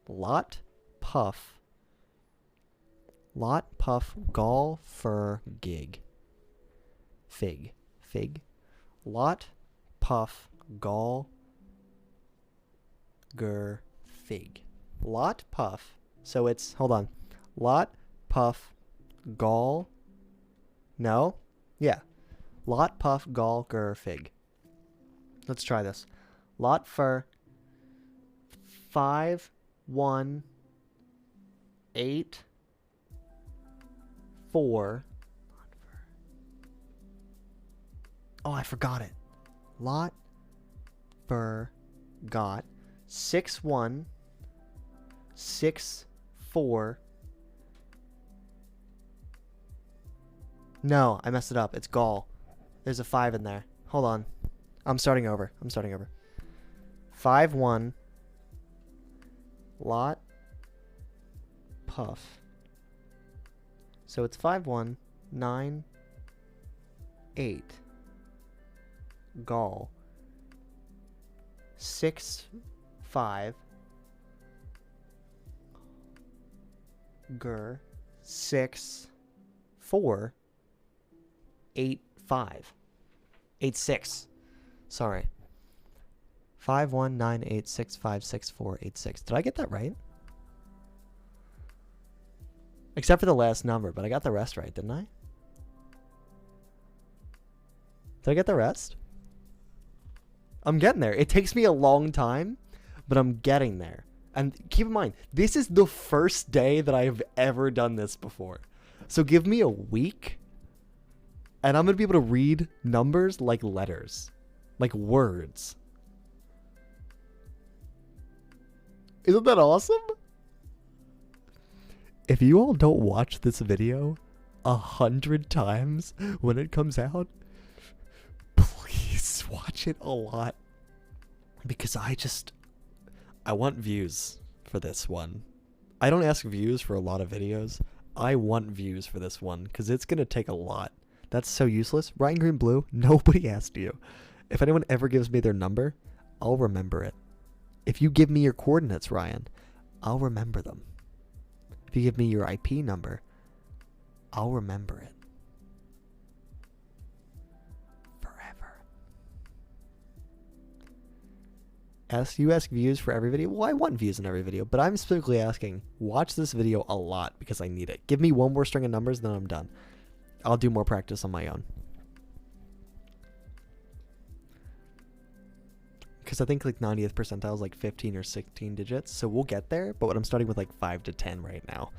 Lot, puff, gall, fur, gig. Fig. Lot, puff, gall, gur, fig. Lot, puff. So it's, hold on. Lot, puff, gall. No? Yeah. Lot, puff, gall, gur, fig. Let's try this. Lot for 5, 1, 8, 4. Oh, I forgot it. Lot, forgot. 6, 1, 6, 4. No, I messed it up. It's gall. There's a 5 in there. Hold on. I'm starting over. 5, 1. Lot, puff. So it's 5, 1, 9, 8. Gall. 6, 5. Gur. 6, 4. 8, 5. 8, 6. Sorry. 5, 1, 9, 8, 6, 5, 6, 4, 8, 6. Did I get that right? Except for the last number, but I got the rest right, didn't I? Did I get the rest? I'm getting there. It takes me a long time, but I'm getting there. And keep in mind, this is the first day that I have ever done this before. So give me a week, and I'm going to be able to read numbers like letters, like words. Isn't that awesome? If you all don't watch this video 100 times when it comes out, please watch it a lot. Because I want views for this one. I don't ask views for a lot of videos. I want views for this one because it's going to take a lot. That's so useless. Ryan Green Blue, nobody asked you. If anyone ever gives me their number, I'll remember it. If you give me your coordinates, Ryan, I'll remember them. If you give me your IP number, I'll remember it. Forever. You ask views for every video? Well, I want views in every video, but I'm specifically asking, watch this video a lot because I need it. Give me one more string of numbers, then I'm done. I'll do more practice on my own. Because I think like 90th percentile is like 15 or 16 digits. So we'll get there. But I'm starting with like 5 to 10 right now.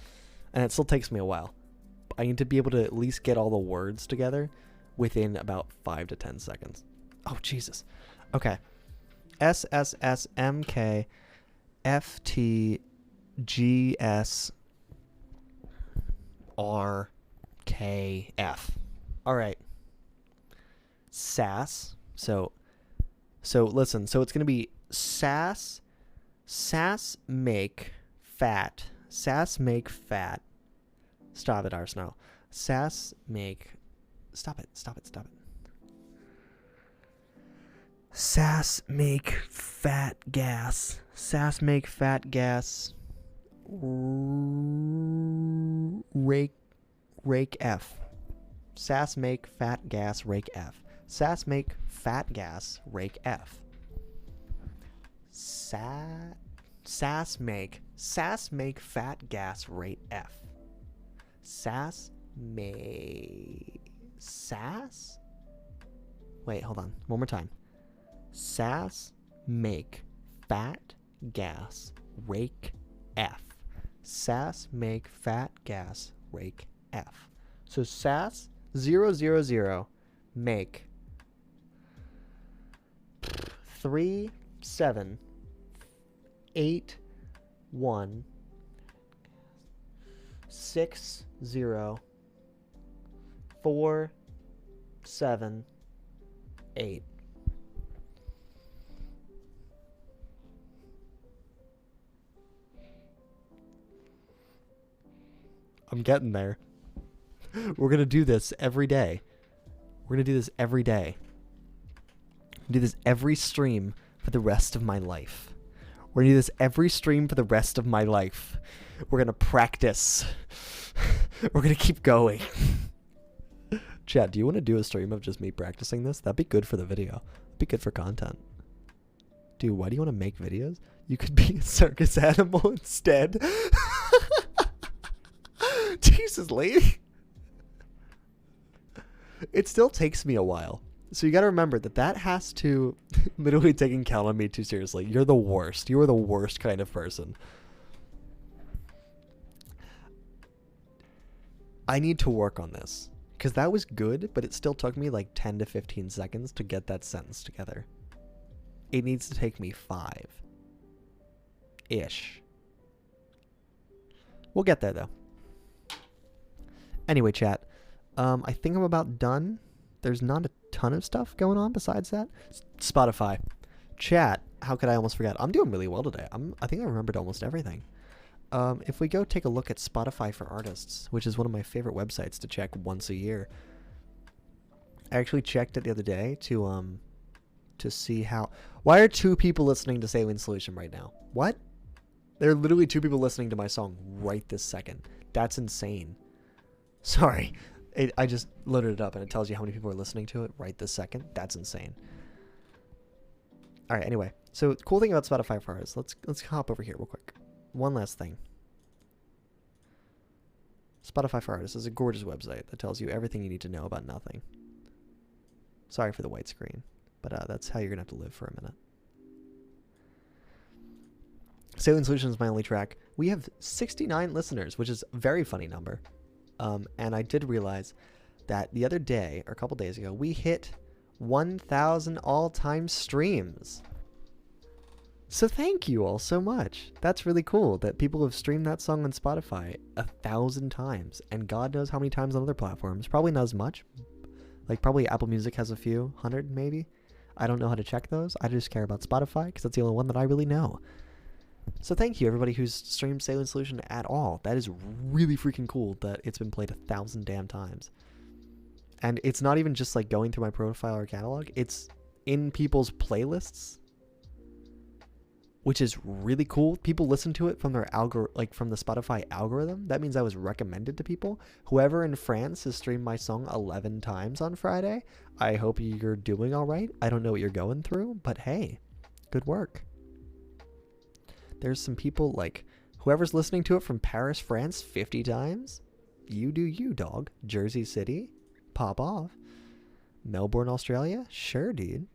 And it still takes me a while. I need to be able to at least get all the words together within about 5 to 10 seconds. Oh, Jesus. Okay. S, S, S, M, K, F, T, G, S, R, K, F. All right. SAS. So listen, so it's going to be SAS make fat. SAS make fat. Stop it, Arsenal. SAS make... Stop it. SAS make fat gas. SAS make fat gas. Rake F. SAS make fat gas, rake F. SAS make fat gas, rake F. SAS make fat gas, rate F. Wait, hold on. One more time. SAS make fat gas, rake F. SAS make fat gas, rake F. So SAS 000 make 3, 7, 8, 1, 6, 0, 4, 7, 8. I'm getting there. We're going to do this every day. We're going to do this every day. Do this every stream for the rest of my life. We're going to do this every stream for the rest of my life. We're going to practice. We're going to keep going. Chad, do you want to do a stream of just me practicing this? That'd be good for the video. It'd be good for content. Dude, why do you want to make videos? You could be a circus animal instead. Jesus, lady. It still takes me a while. So you got to remember that has to literally taking Count on Me too seriously. You're the worst. You are the worst kind of person. I need to work on this because that was good, but it still took me like 10 to 15 seconds to get that sentence together. It needs to take me 5-ish. We'll get there though. Anyway, chat. I think I'm about done. There's not a ton of stuff going on besides that. Spotify. Chat. How could I almost forget? I'm doing really well today. I think I remembered almost everything. If we go take a look at Spotify for Artists, which is one of my favorite websites to check once a year. I actually checked it the other day to see how... Why are 2 people listening to Saline Solution right now? What? There are literally 2 people listening to my song right this second. That's insane. Sorry. I just loaded it up and it tells you how many people are listening to it right this second. That's insane. All right, anyway. So, cool thing about Spotify for Artists. Let's hop over here real quick. One last thing. Spotify for Artists is a gorgeous website that tells you everything you need to know about nothing. Sorry for the white screen, but that's how you're going to have to live for a minute. Saline Solution is my only track. We have 69 listeners, which is a very funny number. And I did realize that the other day, or a couple days ago, we hit 1,000 all-time streams. So thank you all so much. That's really cool that people have streamed that song on Spotify 1,000 times. And God knows how many times on other platforms. Probably not as much. Like probably Apple Music has a few hundred maybe. I don't know how to check those. I just care about Spotify because that's the only one that I really know. So thank you everybody who's streamed Saline Solution at all. That is really freaking cool that it's been played 1,000 damn times. And it's not even just like going through my profile or catalog. It's in people's playlists, which is really cool. People listen to it from their from the Spotify algorithm. That means I was recommended to people. Whoever in France has streamed my song 11 times on Friday, I hope you're doing all right. I don't know what you're going through, but hey, good work. There's some people like whoever's listening to it from Paris, France 50 times. You do you, dog. Jersey City, pop off. Melbourne, Australia, sure, dude.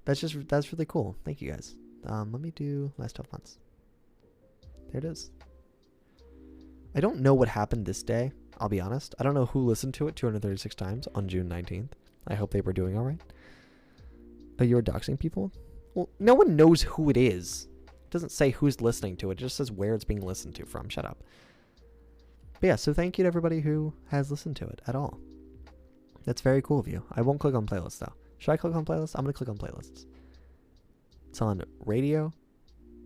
That's really cool. Thank you guys. Let me do last 12 months. There it is. I don't know what happened this day. I'll be honest. I don't know who listened to it 236 times on June 19th. I hope they were doing all right. Oh, you're doxing people? Well, no one knows who it is. It doesn't say who's listening to it. It just says where it's being listened to from. Shut up. But yeah, so thank you to everybody who has listened to it at all. That's very cool of you. I won't click on playlists though. Should I click on playlists? I'm going to click on playlists. It's on radio.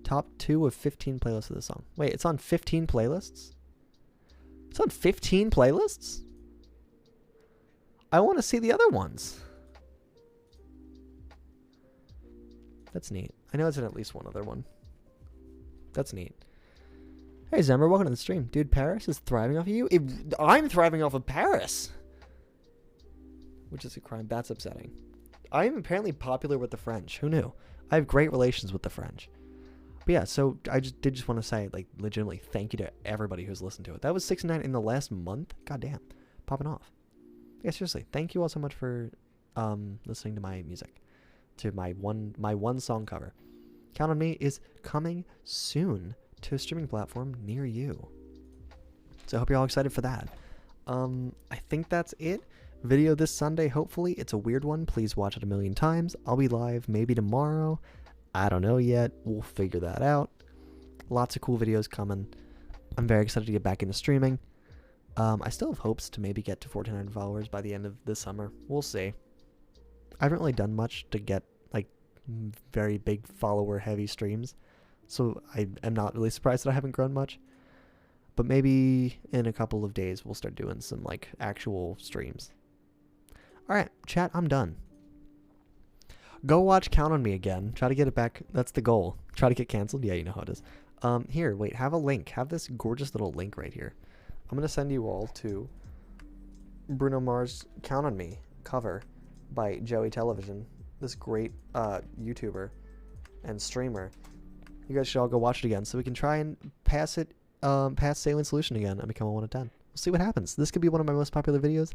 Top 2 of 15 playlists of the song. Wait, it's on 15 playlists? It's on 15 playlists? I want to see the other ones. That's neat. I know it's in at least one other one. That's neat. Hey, Zemmer, welcome to the stream. Dude, Paris is thriving off of you? I'm thriving off of Paris! Which is a crime. That's upsetting. I am apparently popular with the French. Who knew? I have great relations with the French. But yeah, so I just want to say, like, legitimately thank you to everybody who's listened to it. That was 69 in the last month. God damn. Popping off. Yeah, seriously. Thank you all so much for listening to my music. To my one song cover. Count on Me is coming soon to a streaming platform near you. So I hope you're all excited for that. I think that's it. Video this Sunday, hopefully. It's a weird one. Please watch it 1,000,000 times. I'll be live maybe tomorrow. I don't know yet. We'll figure that out. Lots of cool videos coming. I'm very excited to get back into streaming. I still have hopes to maybe get to 1,400 followers by the end of this summer. We'll see. I haven't really done much to get like very big follower heavy streams. So I am not really surprised that I haven't grown much. But maybe in a couple of days we'll start doing some like actual streams. Alright, chat, I'm done. Go watch Count on Me again. Try to get it back. That's the goal. Try to get canceled. Yeah, you know how it is. Here, wait, have a link. Have this gorgeous little link right here. I'm going to send you all to Bruno Mars' Count on Me cover by Joey Television. This great YouTuber and streamer. You guys should all go watch it again so we can try and pass Saline Solution again and become a 1 of 10. We'll see what happens. This could be one of my most popular videos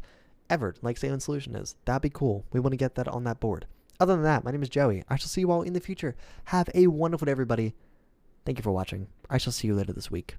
ever, like Salient Solution is. That'd be cool. We want to get that on that board. Other than that, my name is Joey. I shall see you all in the future. Have a wonderful day, everybody. Thank you for watching. I shall see you later this week.